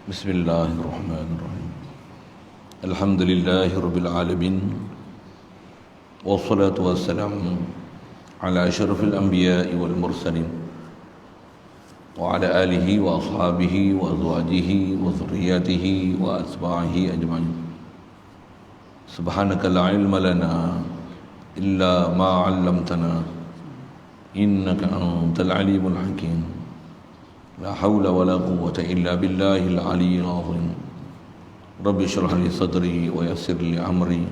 Bismillahirrahmanirrahim. Alhamdulillahirabbil alamin. Wassalatu wassalamu ala asyrafil anbiya'i wal mursalin wa ala alihi wa ashabihi wa azwajihi wa dhurriyyatihi wa atba'ihi ajma'in. Subhanaka la ilma lana illa ma 'allamtana innaka antal alimul hakim. La hawla wa la quwwata illa billahil aliyyil azim. Rabbi shrah li sadri wa yassir li amri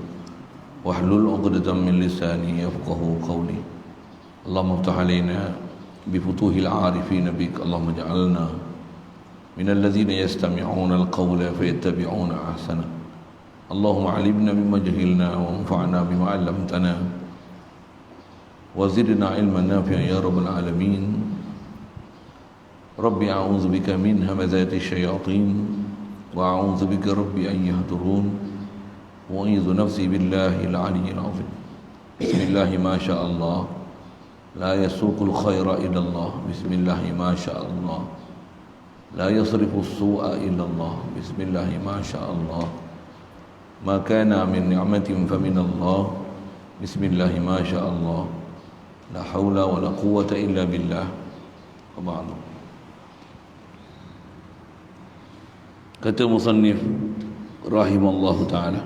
wahlul 'uqdatam min lisani yafqahu qawli. Allahumma iftah 'alaina bi futuhil 'arifin bik. Allahumma ij'alna minal ladzina yastami'una al-qawla fayattabi'una ahsana. Allahumma 'allimna mimma jahilna wa anfa'na bima 'allamtana wa zidna 'ilman nafi'an ya rabbal alamin. Rabbi a'udzu bika min hamazati syayatin wa a'udzu bika rabbi an yahdurun wa a'udzu nafsi billahi al-'aliyyil 'azim. Bismillah ma syaa Allah la yasuqul khaira illa Allah. Bismillah ma syaa Allah la yasrifu as-su'a illa Allah. Bismillah ma syaa Allah ma kana min ni'matin fa min Allah. Bismillah ma syaa Allah la haula wa la quwwata illa billah. Wa ba'du. Kata musannif rahimallahu ta'ala,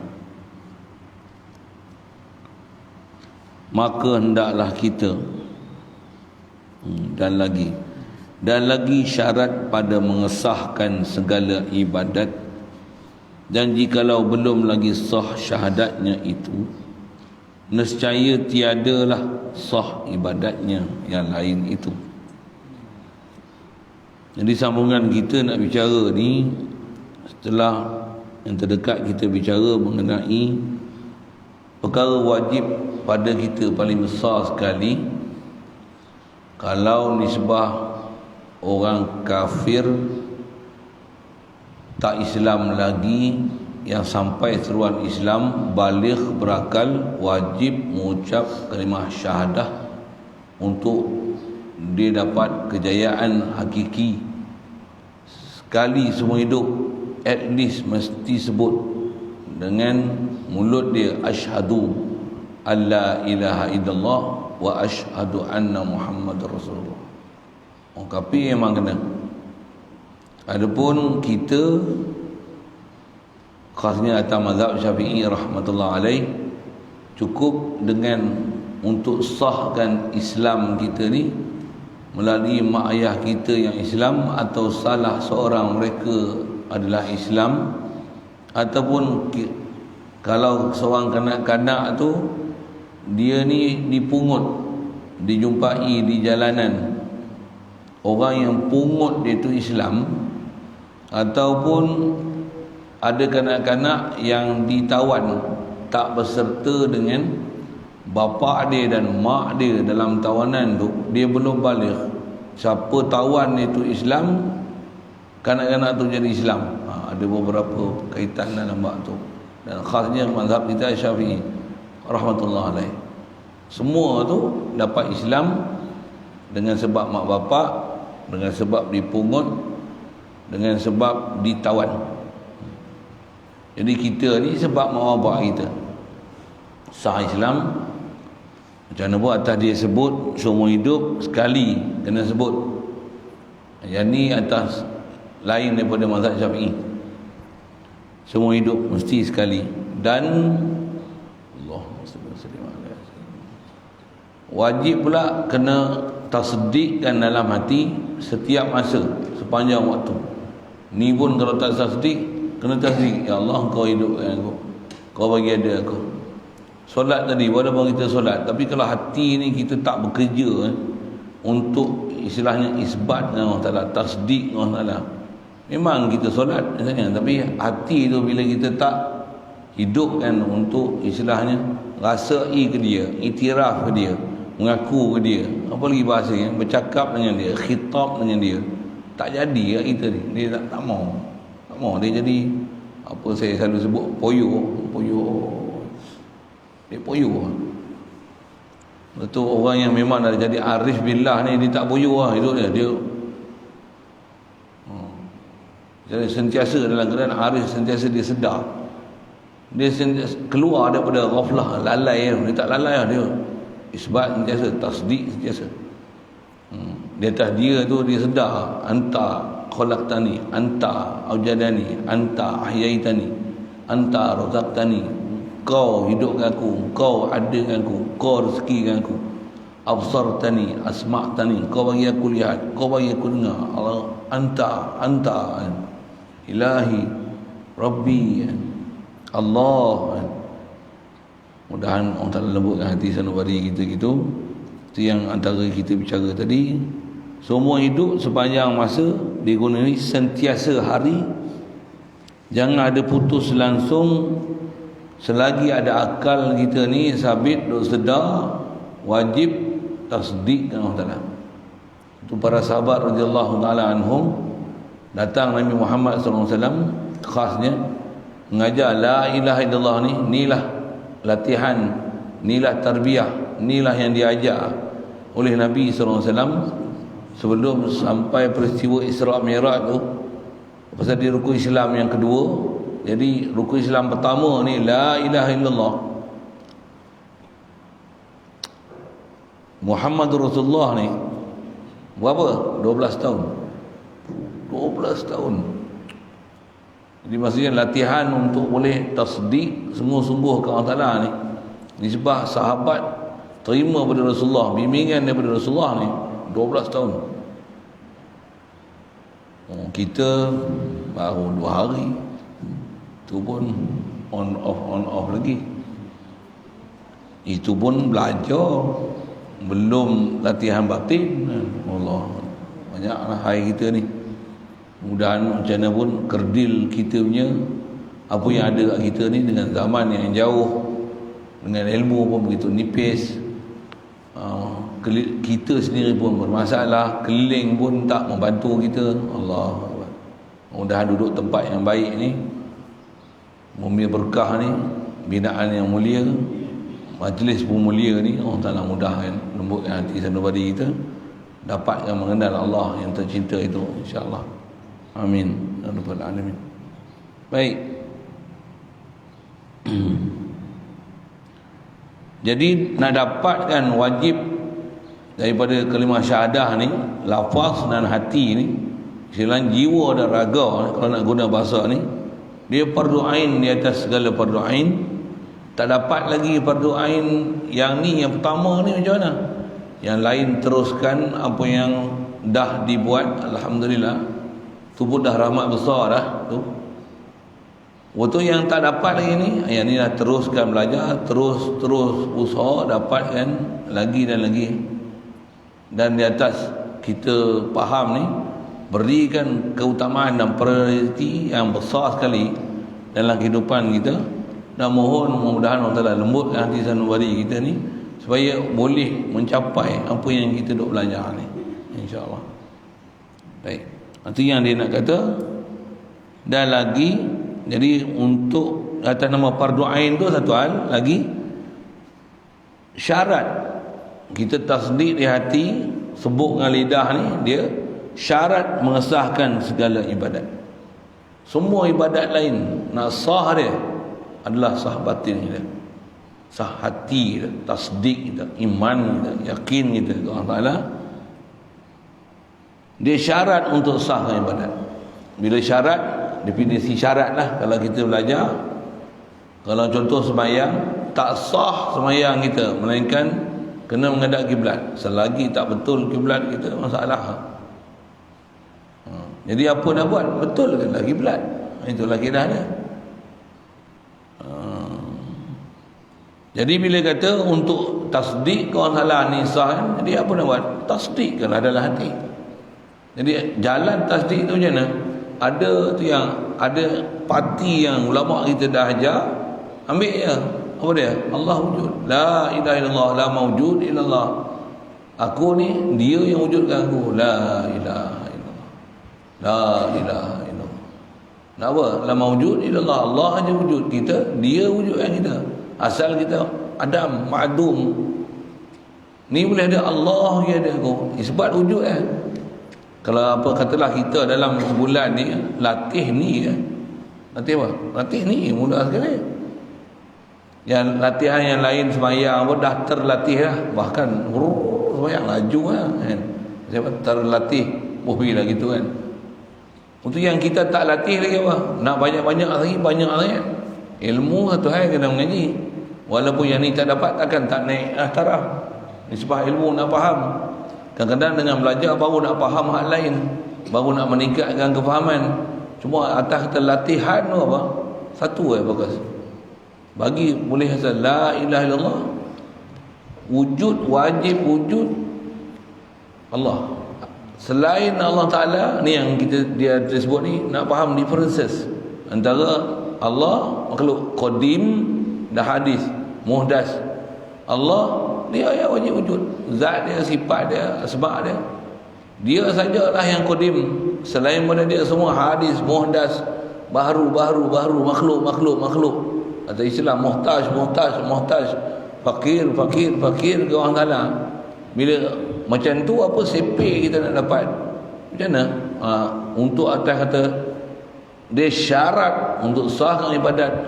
maka hendaklah kita dan lagi syarat pada mengesahkan segala ibadat, dan jikalau belum lagi sah syahadatnya itu, nescaya tiadalah sah ibadatnya yang lain itu. Jadi sambungan kita nak bicara ni, setelah yang terdekat kita bicara mengenai perkara wajib pada kita paling besar sekali. Kalau nisbah orang kafir tak Islam lagi, yang sampai seruan Islam, baligh, berakal, wajib mengucap kalimah syahadah untuk dia dapat kejayaan hakiki. Sekali semua hidup, at least mesti sebut dengan mulut dia, asyhadu alla ilaha illallah wa asyhadu anna muhammadar rasulullah. Orang kafir memang kena. Adapun kita, khasnya atas mazhab Syafi'i rahmatullah alaih, cukup dengan untuk sahkan Islam kita ni melalui mak ayah kita yang Islam, atau salah seorang mereka adalah Islam, ataupun kalau seorang kanak-kanak tu dia ni dipungut, dijumpai di jalanan orang yang pungut dia tu Islam, ataupun ada kanak-kanak yang ditawan tak berserta dengan bapa dia dan mak dia dalam tawanan tu, dia belum baligh. Siapa tawan itu Islam, kanak-kanak tu jadi Islam. Ada beberapa kaitan dalam bab tu, dan khasnya mazhab kita Syafi'i rahmatullah alaih. Semua tu dapat Islam dengan sebab mak bapak, dengan sebab dipungut, dengan sebab ditawan. Jadi kita ni sebab mak bapak kita sah Islam. Macam mana pun atas dia sebut seumur hidup, sekali kena sebut. Yang ni atas lain daripada mazhab Syafi'i, seumur hidup mesti sekali. Dan wajib pula kena tasdikkan dalam hati setiap masa, sepanjang waktu. Ni pun kalau tak tasdik, kena tasdik, ya Allah kau hidupkan aku, kau bagi ada aku. Solat tadi, walaupun kita solat, tapi kalau hati ni kita tak bekerja untuk istilahnya isbat dengan Allah Ta'ala, tasdik dengan Allah Ta'ala, memang kita solat misalnya, tapi hati tu bila kita tak hidupkan untuk istilahnya rasai ke dia, iktiraf ke dia, mengaku ke dia, apa lagi bahasanya, bercakap dengan dia, khitab dengan dia, tak jadi kat kita ni. Dia tak mau, dia jadi apa saya selalu sebut, poyo. Dia poyo. Betul, orang yang memang dah jadi arif billah ni, dia tak poyo lah hidup dia. Jadi sentiasa dalam keadaan arif, sentiasa dia sedar. Dia sentiasa keluar daripada ghaflah, lalai. Dia tak lalai lah dia. Isbat sentiasa, tasdik sentiasa. Di atas dia tu dia sedar, anta khalaqtani, anta aujadani, anta ahyaitani, anta razaqtani. Kau hidupkan aku, kau adakan aku, kau rezekikan aku. Absartani, asma'tani, kau bagi aku lihat, kau bagi aku dengar. Allah, anta ilahi rabbi Allah. Mudahan Allah Ta'ala lembutkan hati sanubari kita gitu. Itu yang antara kita bicara tadi. Semua hidup sepanjang masa digunai sentiasa hari. Jangan ada putus langsung. Selagi ada akal kita ni sabit, duk sedar, wajib tasdik dengan Allah Ta'ala. Itu para sahabat radhiyallahu ta'ala anhum datang Nabi Muhammad SAW khasnya mengajar la ilaha illallah ni. Inilah latihan, inilah tarbiyah, inilah yang diajar oleh Nabi SAW sebelum sampai peristiwa Isra' Mi'raj tu. Pasal di rukun Islam yang kedua. Jadi rukun Islam pertama ni la ilaha illallah Muhammadur Rasulullah ni berapa? 12 tahun. 12 tahun. Jadi maksudnya latihan untuk boleh tasdik sungguh-sungguh ke Allah Ta'ala ni. Nisbah sahabat terima daripada Rasulullah, bimbingan daripada Rasulullah ni 12 tahun. Kita baru 2 hari. Itu pun on off lagi. Itu pun belajar, belum latihan batin. Allah, banyaklah hari kita ni. Mudahan macam mana pun kerdil kita punya apa yang ada kat kita ni dengan zaman yang jauh, dengan ilmu pun begitu nipis. Kita sendiri pun bermasalah, keliling pun tak membantu kita. Allah, mudahan duduk tempat yang baik ni, bumi berkah ni, binaan yang mulia, majlis pun mulia ni, Allah Ta'ala mudahkan, lembutkan hati sanubari kita dapatkan mengenal Allah yang tercinta itu, insya-Allah. Amin ya rabbal alamin. Baik. Jadi nak dapatkan wajib daripada kalimah syahadah ni, lafaz dan hati ni, selain jiwa dan raga ni, kalau nak guna bahasa ni, dia fardu ain di atas segala fardu ain. Tak dapat lagi fardu ain yang ni, yang pertama ni macam mana? Yang lain teruskan apa yang dah dibuat, alhamdulillah. Tu pun dah rahmat besar dah tu. Waktu yang tak dapat lagi ni, yang ni dah teruskan belajar, terus usaha dapatkan lagi dan lagi. Dan di atas kita faham ni, berikan keutamaan dan prioriti yang besar sekali dalam kehidupan kita. Dan mohon mudah-mudahan Allah Ta'ala lembutkan hati sanubari kita ni supaya boleh mencapai apa yang kita duk belajar ni, insya-Allah. Baik, itu yang dia nak kata. Dan lagi, jadi untuk atas nama fardu ain tu satu hal lagi, syarat kita tasdik di hati, sebut dengan lidah ni, dia syarat mengesahkan segala ibadat. Semua ibadat lain nak sah dia adalah sah batin kita, sah hati kita, tasdik kita, iman kita, yakin kita kepada Allah Ta'ala. Dia syarat untuk sahkan ibadat. Bila syarat, definisi syarat lah kalau kita belajar. Kalau contoh sembahyang, tak sah sembahyang kita melainkan kena menghadap kiblat. Selagi tak betul kiblat kita, masalah. Jadi apa nak buat? Betul ke lagi kiblat? Itulah kira dia. Jadi bila kata untuk tasdik kau salah ni sah, jadi apa nak buat? Tasdik kan adalah hati. Jadi jalan tasdik tu macam mana? Ada tu yang ada parti yang ulama kita dah ajar, ambil je. Apa dia? Allah wujud. La ilaha illallah, la mawjud illallah. Aku ni dia yang wujudkan aku. La ilaha illallah. La ilaha illallah. Nak apa? La mawjud illallah. Allah aja wujud. Kita, dia wujudkan kita. Asal kita Adam, ma'dum. Ni boleh ada Allah, dia ada aku. Isbat wujud Kalau apa katalah kita dalam sebulan ni latih ni latih apa? Latih ni mula sekali. Yang latihan yang lain sembahyang pun dah terlatih dah. Bahkan sembahyang laju lah kan. Siapa terlatih lah gitu kan. Untuk yang kita tak latih lagi apa? Nak banyak-banyak lagi. Ilmu satu hal kena mengaji. Walaupun yang ni tak dapat takkan tak naik taraf. Nisbah ilmu nak faham. Kadang-kadang dengan belajar baru nak faham hal lain, baru nak meningkatkan kefahaman. Cuma atas kita latihan tu apa? Satu bagus. Bagi boleh asal la ilaha illallah. Wujud, wajib wujud Allah. Selain Allah Ta'ala, ni yang dia sebut ni, nak faham differences antara Allah, makhluk qadim dan hadis, muhdas. Allah, dia yang wajib wujud. Zat dia, sifat dia, asma' dia. Dia sajalah yang qadim. Selain pada dia semua hadis, muhdas, baru, makhluk. Atau istilah muhtaj. Fakir ke orang Ta'ala. Bila macam tu apa sepe kita nak dapat? Macam mana? Untuk atas kata dia syarat untuk sahkan ibadat,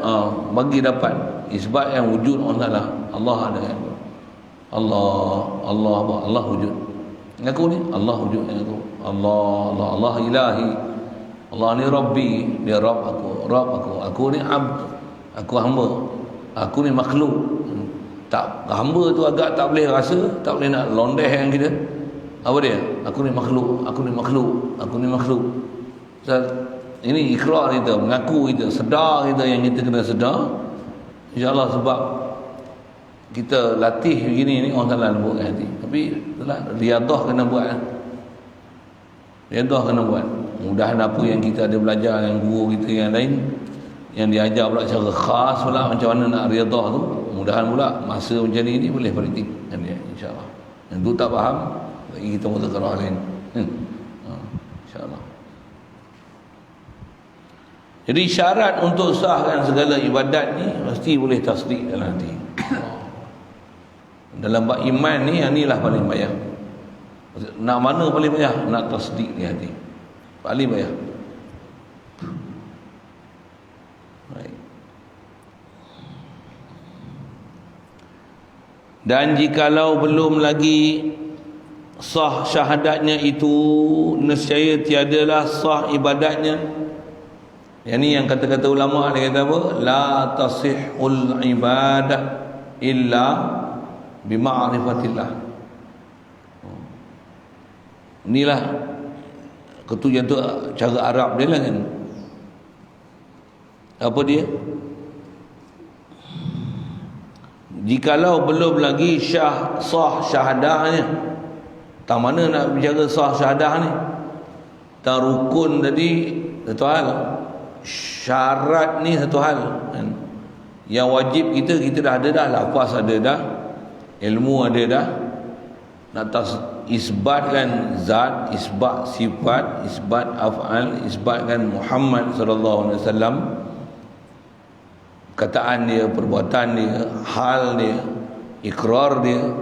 bagi dapat isbat yang wujud Allah Ta'ala. Allah ada yang Allah wujud. Aku ni Allah wujud aku. Allah ilahi. Allah ni Rabbi, dia Rabb aku. Aku ni abd, aku hamba. Aku ni makhluk. Tak, hamba tu agak tak boleh rasa, tak boleh nak londeh yang kita. Apa dia? Aku ni makhluk. So, ini ikrar kita, mengaku kita, sedar kita yang kita kena sedar. InsyaAllah sebab kita latih begini ni orang salah lembutkan hati. Tapi itulah riadah kena buat. Mudahan apa yang kita ada belajar, yang guru kita yang lain yang diajar pula secara khas pula macam mana nak riadah tu, mudahan pula masa macam ni boleh praktik kan dia, insya-Allah. Yang tu tak faham bagi kita muzakarah lain. Insya-Allah. Jadi syarat untuk sahkan segala ibadat ni mesti boleh tasdik dalam hati. Dalam bab iman ni, yang inilah paling payah. Nak mana paling payah? Nak tasdik di hati. Paling payah. Baik. Dan jikalau belum lagi sah syahadatnya itu, nescaya tiadalah sah ibadatnya. Yang ni yang kata-kata ulama, dia kata apa? La tasihul ibadah illa bima'rifatillah. Inilah ketujuan tu cara Arab dia lah kan. Apa dia? Jikalau belum lagi sah syahadahnya. Tak mana nak bicara sah syahadah ni? Tak rukun tadi satu hal, syarat ni satu hal kan? Yang wajib kita dah ada dah, lafaz ada dah, ilmu ada dah. Nak isbatkan zat, isbat sifat, isbat af'al, isbatkan Muhammad sallallahu alaihi wasallam, kataan dia, perbuatan dia, hal dia, ikrar dia.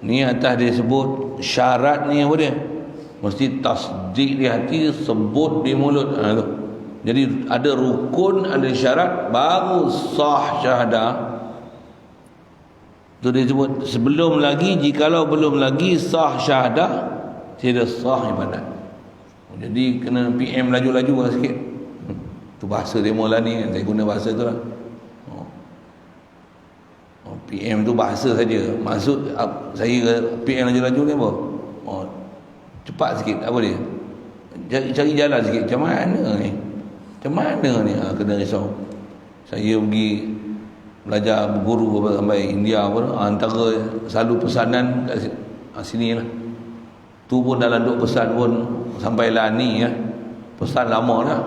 Ni atas dia sebut syarat ni apa dia? Mesti tasdik di hati, sebut di mulut. Tu. Jadi ada rukun, ada syarat, baru sah syahadah. Tu dia sebut sebelum lagi, jikalau belum lagi sah syahadah, tidak sah ibadat. Jadi kena PM laju-laju lah sikit. Tu bahasa dia mula ni kan, saya guna bahasa tu lah. PM tu bahasa saja. Maksud saya PM laju-laju ni apa? Cepat sikit, apa dia? Cari jalan sikit. Macam mana ni? Kena risau. Saya pergi belajar berguru sampai India pun, antara selalu pesanan kat sini lah. Tu pun dalam duk pesan pun sampailah ni ya. Pesan lama dah.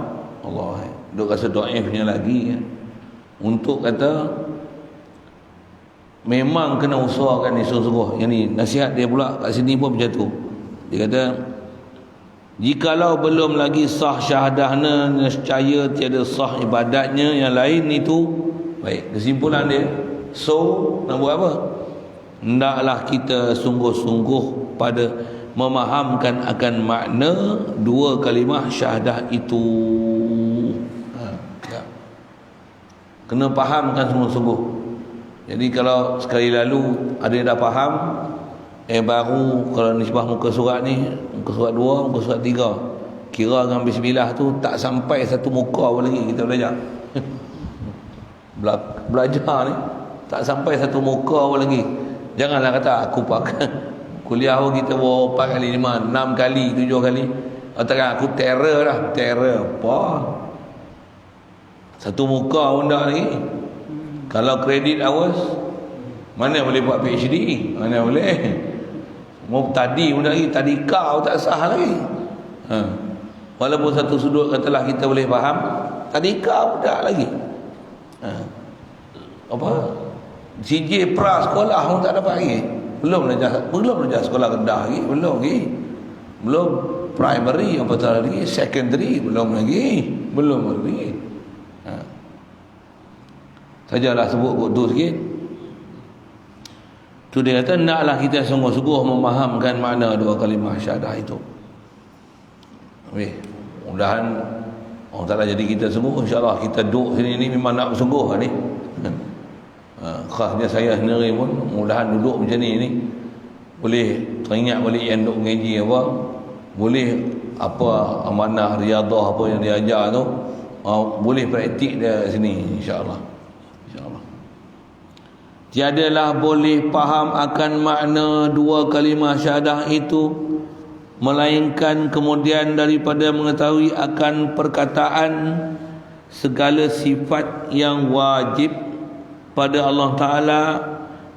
Allah, duk rasa do'ifnya lagi ya. Untuk kata memang kena usahakan ni sungguh-sungguh. Yang ni nasihat dia pula kat sini pun macam tu. Dia kata jikalau belum lagi sah syahadahnya, nescaya tiada sah ibadatnya yang lain itu. Baik, kesimpulan dia, so nak buat apa? Hendaklah kita sungguh-sungguh pada memahamkan akan makna dua kalimah syahadah itu. Ya. Kena fahamkan sungguh-sungguh. Jadi kalau sekali lalu ada yang dah faham, baru kalau nisbah muka surat ni, muka surat 2, muka surat 3, kira dengan bismillah tu tak sampai satu muka pun lagi kita belajar. Belajar ni tak sampai satu muka pun lagi. Janganlah kata aku pakai kuliah pun kita bawa 4 kali 5, 6 kali, 7 kali. Katakan aku terror lah. Terror apa? Satu muka pun tak lagi. Kalau kredit hours, mana boleh buat PhD? Mana boleh? Mau tadi pun tak lagi. Tadika pun tak sah lagi. Walaupun satu sudut katalah kita boleh faham, tadika pun tak lagi. Apa? CJ pra sekolah pun tak dapat lagi. Belum belajar sekolah Kedah lagi, belum lagi. Belum primary apatah lagi, secondary belum lagi. Sajalah sebut tu sikit. Tu dia kata naklah kita sungguh-sungguh memahamkan makna dua kalimah syahadah itu. Mudah-mudahan Allah Ta'ala jadi kita sungguh. InsyaAllah kita duduk sini ni memang nak bersungguh ni. Khasnya saya sendiri pun mudah-mudahan duduk macam ni boleh teringat balik yang duduk mengaji apa, boleh apa amanah riadah apa yang diajar tu, boleh praktik dia sini insya-Allah. Tiadalah boleh faham akan makna dua kalimah syahadah itu melainkan kemudian daripada mengetahui akan perkataan segala sifat yang wajib pada Allah Ta'ala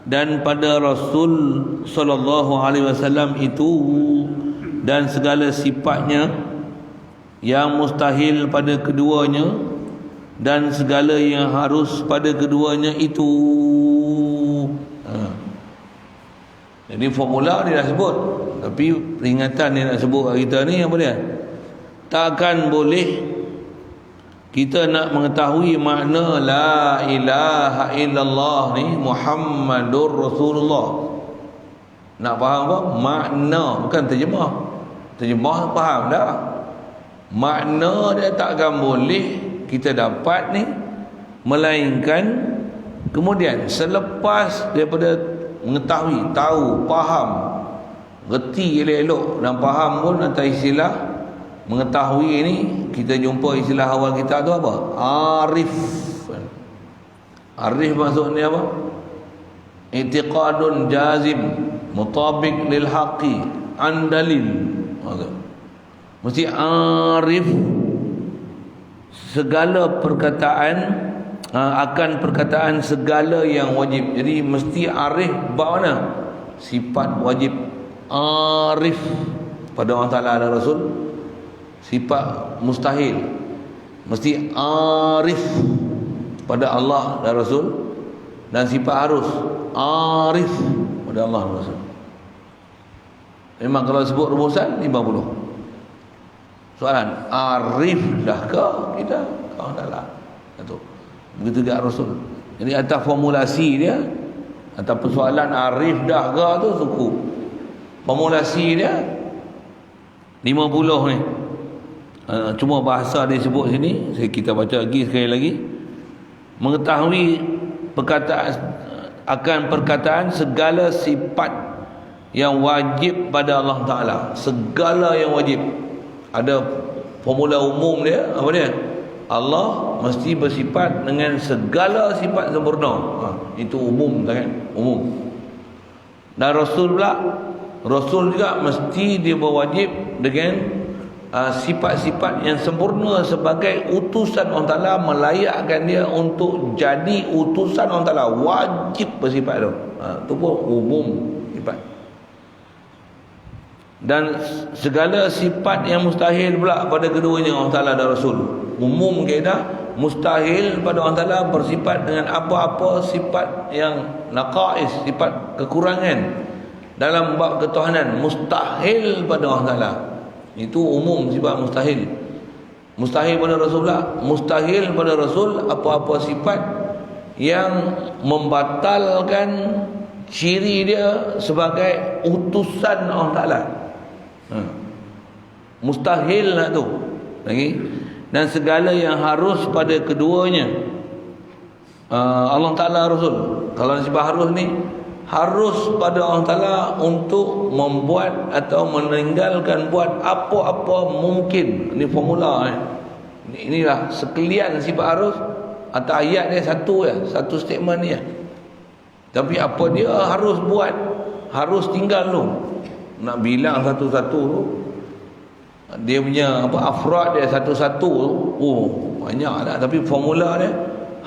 dan pada Rasul sallallahu alaihi wasallam itu, dan segala sifatnya yang mustahil pada keduanya dan segala yang harus pada keduanya itu. Jadi formula dia dah sebut, tapi peringatan dia nak sebut kat kita ni apa dia? Takkan boleh kita nak mengetahui makna la ilaha illallah ni Muhammadur Rasulullah. Nak faham apa? Makna, bukan terjemah. Terjemah faham dah. Makna dia takkan boleh kita dapat ni melainkan kemudian selepas daripada mengetahui, tahu, faham, reti elok-elok dan faham pun antara istilah mengetahui ni kita jumpa istilah awal kita tu apa? Arif. Arif maksudnya apa? I'tiqadun jazim mutabiq lil haqi an dalil. Mesti arif segala perkataan akan perkataan segala yang wajib. Jadi mesti arif bab mana? Sifat wajib. Arif pada Allah Ta'ala dan Rasul. Sifat mustahil mesti arif pada Allah dan Rasul, dan sifat harus arif pada Allah dan Rasul. Memang kalau sebut rumusan 50. Soalan, arif dah ke kita Allah Ta'ala? Itu begitu juga Rasul. Jadi atas formulasi dia, atas persoalan arif dah ke tu suku, formulasi dia 50 ni. Cuma bahasa dia sebut sini, kita baca lagi sekali lagi. Mengetahui perkataan akan perkataan segala sifat yang wajib pada Allah Ta'ala. Segala yang wajib. Ada formula umum dia, apa dia? Allah mesti bersifat dengan segala sifat sempurna. Itu umum kan? Umum. Dan Rasul pula, Rasul juga mesti dia berwajib dengan sifat-sifat yang sempurna sebagai utusan Allah Ta'ala, melayakkan dia untuk jadi utusan Allah Ta'ala, wajib bersifat tu. Itu pun umum sifat. Dan segala sifat yang mustahil pula pada keduanya Allah Ta'ala dan Rasul. Umum kaedah, mustahil pada Allah Ta'ala bersifat dengan apa-apa sifat yang naqais, sifat kekurangan dalam bab ketuhanan. Mustahil pada Allah Ta'ala. Itu umum sifat mustahil. Mustahil pada Rasul pula, mustahil pada Rasul apa-apa sifat yang membatalkan ciri dia sebagai utusan Allah Ta'ala. Mustahil lah tu. Lagi. Dan segala yang harus pada keduanya, Allah Ta'ala, Rasul. Kalau nasibah harus ni, harus pada Allah Ta'ala untuk membuat atau meninggalkan buat apa-apa mungkin. Ini formula inilah sekalian sifat harus. Atau ayat dia satu ya, satu statement ni ya. Tapi apa dia harus buat, harus tinggal tu. Nak bilang satu-satu tu, dia punya afrad dia satu-satu tu, banyak lah. Tapi formula dia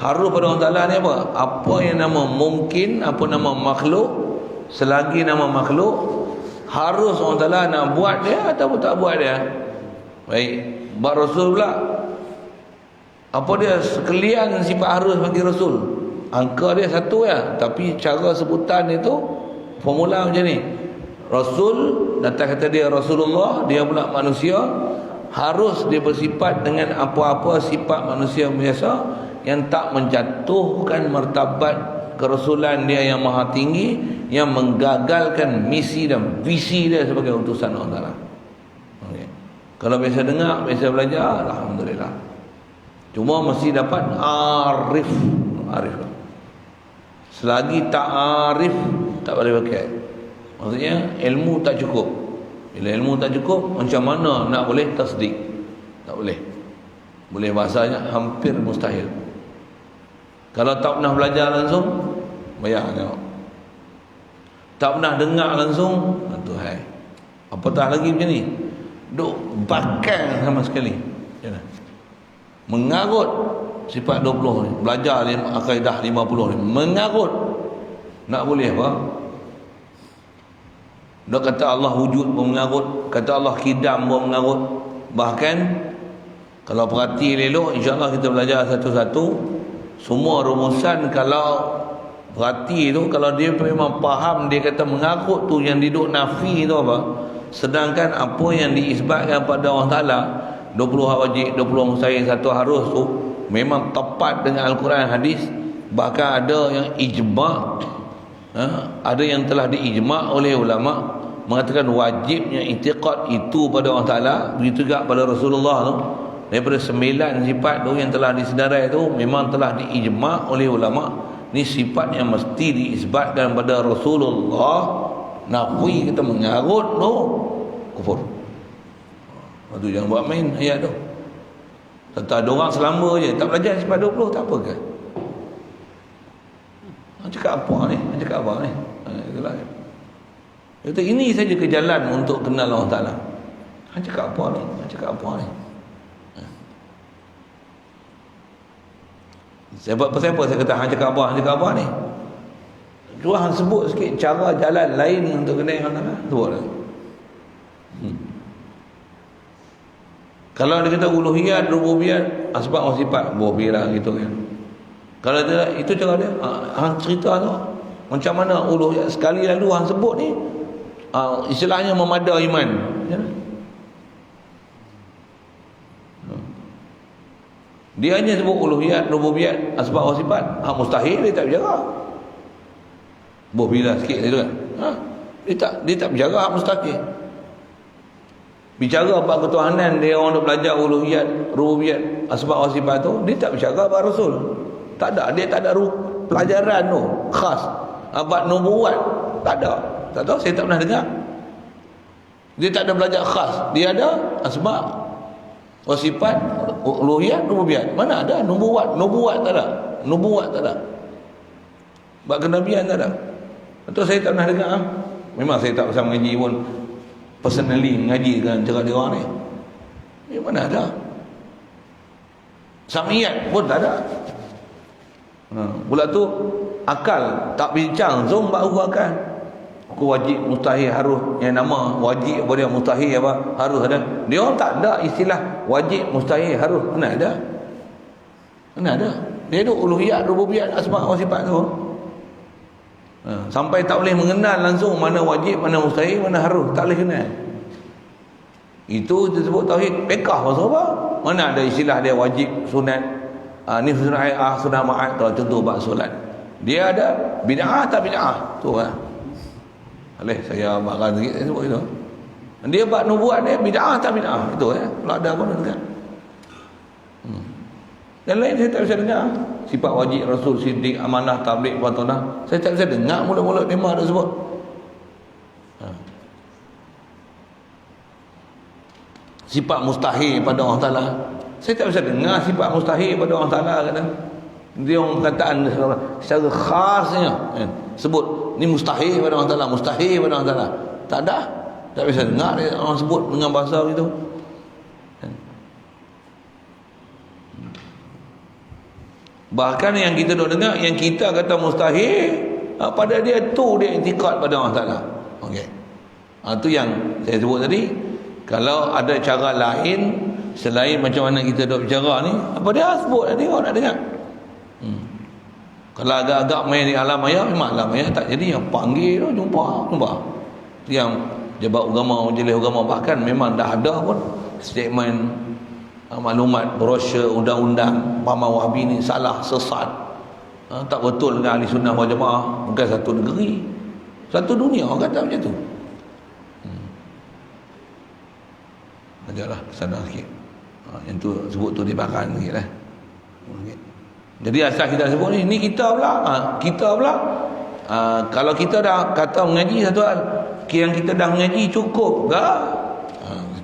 harus pada Allah Ta'ala ni apa? Apa yang nama mungkin, apa nama makhluk, selagi nama makhluk, harus Allah Ta'ala nak buat dia atau tak buat dia. Baik, buat Rasul pula, apa dia sekalian sifat harus bagi Rasul. Angka dia satu ya, tapi cara sebutan itu formula macam ni. Rasul, datang kata dia Rasulullah, dia pula manusia, harus dia bersifat dengan apa-apa sifat manusia biasa yang tak menjatuhkan martabat kerasulan dia yang maha tinggi, yang menggagalkan misi dan visi dia sebagai utusan Allah Ta'ala. Okay. Kalau biasa dengar, biasa belajar, alhamdulillah. Cuma mesti dapat arif. Selagi tak arif, tak boleh pakai. Maksudnya ilmu tak cukup. Bila ilmu tak cukup, macam mana nak boleh tasdik? Tak boleh. Boleh bahasanya hampir mustahil. Kalau tak pernah belajar langsung, bayar tengok. Tak pernah dengar langsung, Tuhan, apatah lagi macam ni, duk bakal sama sekali. Mengarut sifat 20 ni, belajar akidah 50 ni, mengarut. Nak boleh apa? Dia kata Allah wujud pun mengarut, kata Allah kidam pun mengarut. Bahkan kalau perhati elok, insya-Allah kita belajar satu-satu. Semua rumusan kalau perhati tu, kalau dia memang faham, dia kata mengarut tu yang duduk nafi tu apa. Sedangkan apa yang diisbatkan pada Allah Ta'ala, 20 hak wajib, 20 mustahil, 1 harus tu memang tepat dengan Al-Quran, hadis. Bahkan ada yang ijma', ada yang telah diijma' oleh ulama' mengatakan wajibnya i'tiqad itu pada Allah Ta'ala. Begitu juga pada Rasulullah tu, daripada 9 sifat tu yang telah disedarai tu memang telah diijma' oleh ulama'. Ni sifat yang mesti diisbatkan pada Rasulullah. Nafi kita mengarut tu kufur. Lepas tu jangan buat main ayat tu. Kata ada orang selamba je tak belajar sifat 20, tak apa ke? Cakap apa ni? Cakap apa ni? Itulah. Kata ini saja ke jalan untuk kenal Allah Ta'ala. Cakap apa ni? Cakap apa ni? Sebab apa saya kata hang cakap apa ni? Cuma hang sebut sikit cara jalan lain untuk kenal Allah Ta'ala. Sebut dah. Kalau dia kata uluhiyat, rububiyat, asbab wa sifat, boleh lah gitu kan. Kalau tidak, itu cara dia. Hang cerita tu macam mana uluhiyat sekali lalu hang sebut ni, istilahnya memada iman. Ya? Dia hanya sebut uluhiyat, rububiyat, asbab wa sifat. Mustahil dia tak berjaga. Bila sikit tu kan. Dia tak berjaga mustahil. Bicara bab ketuhanan dia, orang nak belajar uluhiyat, rububiyat, asbab wa sifat tu, dia tak bicara bab Rasul. Tak ada, dia tak ada pelajaran tu khas. Bab nubuat tak ada. Tak tahu, saya tak pernah dengar. Dia tak ada belajar khas. Dia ada asbab wa sifat, uluhiyat, rububiyat. Mana ada nubuat? Nubuat tak ada. Nubuat tak ada. Bab kenabian tak ada. Betul, saya tak pernah dengar. Memang saya tak pasal mengaji pun, personally mengaji dengan cara dia orang ni. Mana ada. Samiyat pun tak ada. Pula tu akal tak bincang, zom baru akal. Aku wajib, mustahil, harus. Yang nama wajib apa dia, mustahil apa, harus ada. Dia orang tak ada istilah wajib, mustahil, harus. Mana ada. Mana ada. Dia ada uluhiyat, rububiyat, asma' wa sifat tu. Sampai tak boleh mengenal langsung mana wajib, mana mustahil, mana harus. Tak boleh kenal. Itu disebut tauhid pekah. Pasal apa? Mana ada istilah dia wajib, sunat, ni sunat sunat ma'at. Kalau contoh bab solat, dia ada bid'ah tak bid'ah tu lah. Alih saya makan sikit, saya sebut itu. Dia buat nubuat dia bid'ah tak bid'ah? Itu kalau ada pun dengar. Dan lain saya tak bisa dengar. Sifat wajib Rasul, Siddiq, amanah, tabligh, batanah. Saya tak bisa dengar mula-mula memang ada sebut. Sifat mustahil pada Allah Ta'ala. Saya tak bisa dengar sifat mustahil pada Allah Ta'ala kata. Dia orang perkataan secara khasnya sebut ni mustahil pada Allah Ta'ala, mustahil pada Allah Ta'ala. Tak ada. Tak bisa dengar dia orang sebut dengan bahasa begitu. Bahkan yang kita duk dengar, yang kita kata mustahil, pada dia tu dia intikad pada Allah Ta'ala. Okey. Itu yang saya sebut tadi. Kalau ada cara lain selain macam mana kita duk bicara ni, apa dia sebut tadi orang nak dengar. Kalau agak-agak main di alam maya, memang alam maya tak jadi. Yang panggil tu jumpa. Yang jabat agama, majlis agama, bahkan memang dah ada pun statement, maklumat, brosur, undang-undang Paham Wahabi ni salah, sesat, tak betul dengan ahli sunnah wal jamaah. Bukan satu negeri, satu dunia orang kata macam tu. Ajarlah sana sikit. Yang tu sebut tu dibakan sikit lah. Jadi asal kita sebut ni kita pula. Kalau kita dah kata mengaji satu hal, yang kita dah mengaji cukup ke?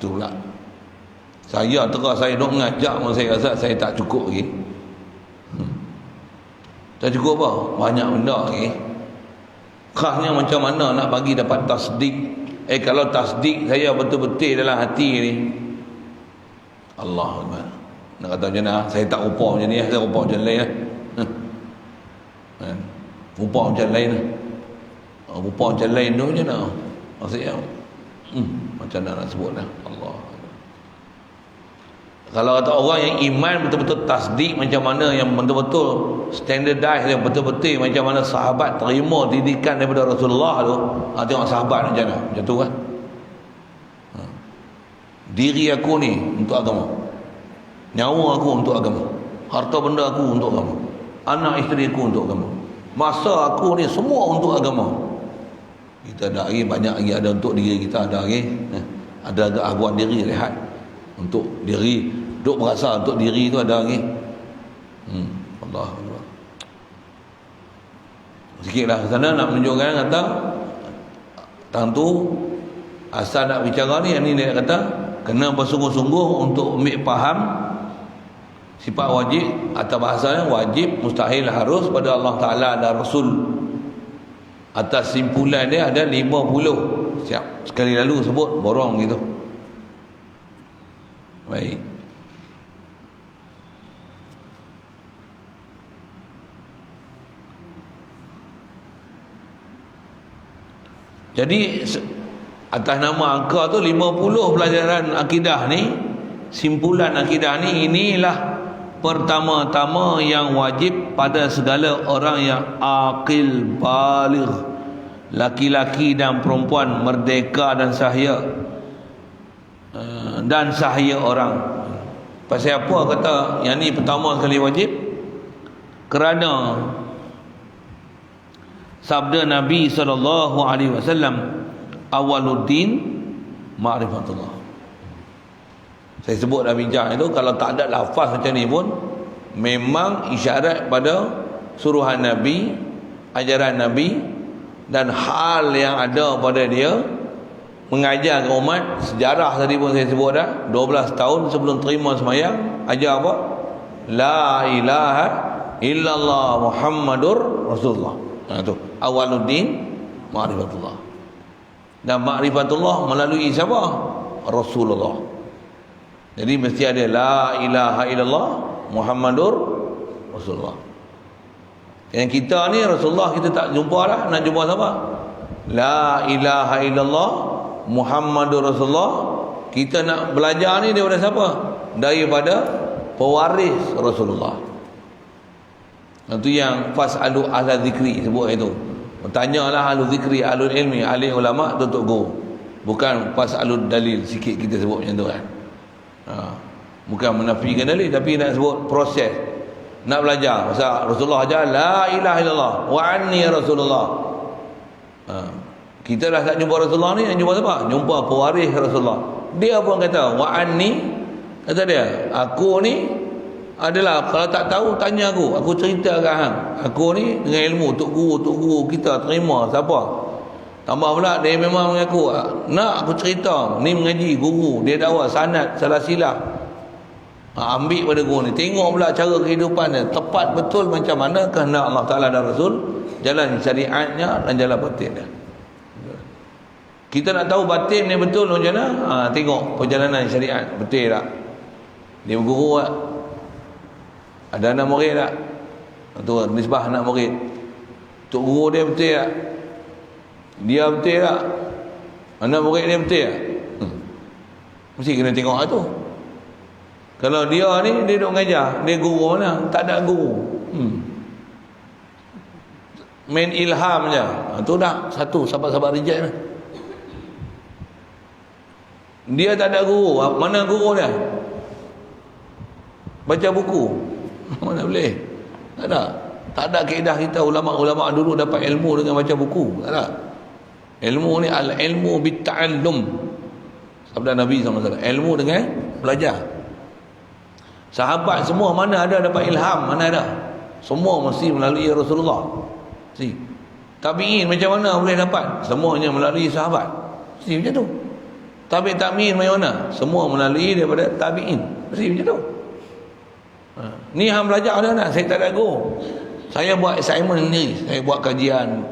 Itu pula. Saya terus saya duk mengajak, saya rasa saya tak cukup lagi. Tak cukup apa? Banyak benda lagi. Khasnya macam mana nak bagi dapat tasdik. Kalau tasdik saya betul-betul dalam hati ni, Allah Akbar. Nak kata macam mana? Saya tak rupa macam ni, saya rupa macam lain lah. Rupa macam lain lah. Rupa macam lain tu macam mana? Maksudnya macam mana nak sebut lah. Allah. Kalau kata orang yang iman betul-betul tasdik macam mana, yang betul-betul standardize, yang betul-betul macam mana sahabat terima didikan daripada Rasulullah tu, tengok sahabat macam mana, macam tu kan. Diri aku ni untuk agama, nyawa aku untuk agama, harta benda aku untuk agama, anak isteri aku untuk agama, masa aku ni semua untuk agama. Kita ada lagi, banyak lagi ada untuk diri kita, ada lagi ada agak buat diri rehat untuk diri, duk merasa untuk diri tu ada lagi. Allah Allah. Sikitlah ke sana nak menunjukkan kata tang tu asal nak bicara ni, yang ni dia kata kena bersungguh-sungguh untuk ambil faham sifat wajib atau bahasanya wajib, mustahil, harus pada Allah Ta'ala dan Rasul. Atas simpulan dia ada 50. Siap. Sekali lalu sebut borong gitu. Baik. Jadi atas nama angka tu 50 pelajaran akidah ni, simpulan akidah ni, inilah pertama-tama yang wajib pada segala orang yang aqil baligh, laki-laki dan perempuan, merdeka dan sahaya, dan sahaya orang. Pasal apa kata yang ni pertama sekali wajib? Kerana sabda Nabi SAW, awaluddin ma'rifatullah. Saya sebut dah bincang itu, kalau tak ada lafaz macam ni pun memang isyarat pada suruhan Nabi, ajaran Nabi, dan hal yang ada pada dia mengajar ke umat. Sejarah tadi pun saya sebut dah, 12 tahun sebelum terima sembahyang ajar apa? La ilaha illallah Muhammadur Rasulullah. Tu awaluddin ma'rifatullah. Dan ma'rifatullah melalui siapa? Rasulullah. Jadi mesti ada la ilaha illallah Muhammadur Rasulullah. Yang kita ni Rasulullah kita tak jumpa lah. Nak jumpa siapa? La ilaha illallah Muhammadur Rasulullah. Kita nak belajar ni daripada siapa? Daripada pewaris Rasulullah. Itu yang fas'alu ahla zikri sebut itu. Bertanyalah ahlu zikri, ahlu ilmi, ahli ulama, tutup go. Bukan fas'alu dalil, sikit kita sebut macam tu kan. Bukan menafikan dalil, tapi nak sebut proses. Nak belajar pasal Rasulullah ajar la ilaha illallah wa anni Rasulullah. Kita dah tak jumpa Rasulullah ni, jumpa siapa? Jumpa pewaris Rasulullah. Dia pun kata, wa anni, kata dia, aku ni adalah, kalau tak tahu tanya aku cerita kat hang. Aku ni dengan ilmu tok guru kita terima siapa. Tambah pula dia memang mengaku, nak aku cerita, ni mengaji guru, dia dakwa sanad salah silap. Ambil pada guru ni, tengok pula cara kehidupan dia tepat betul macam mana kehendak Allah Taala dan Rasul, jalan syariatnya dan jalan batin dia. Kita nak tahu batin ni betul macam mana, tengok perjalanan syariat betul tak. Dia berguru tak? Ada anak murid tak? Tu nisbah anak murid. Tok guru dia betul tak? Dia betul tak? Anak murid dia betul tak? Mesti kena tengok lah tu. Kalau dia ni, dia duduk mengajar, dia guru mana? Tak ada guru. Main ilham je. Tu dah satu, sahabat-sahabat rijal ni. Dia tak ada guru. Mana guru dia? Baca buku. Mana boleh? Tak ada. Tak ada kaedah kita ulama-ulama dulu dapat ilmu dengan baca buku. Tak ada. Ilmu ni al-ilmu bitta'allum. Sabda Nabi SAW. Ilmu dengan belajar. Sahabat semua mana ada dapat ilham? Mana ada? Semua mesti melalui Rasulullah. Si. Tabi'in macam mana boleh dapat? Semuanya melalui sahabat. Si macam tu. Tabi'in macam mana? Semua melalui daripada tabi'in. Mesti macam tu. Ni hang belajar ada nak? Saya tak ada guru. Saya buat assignment ni, saya buat kajian.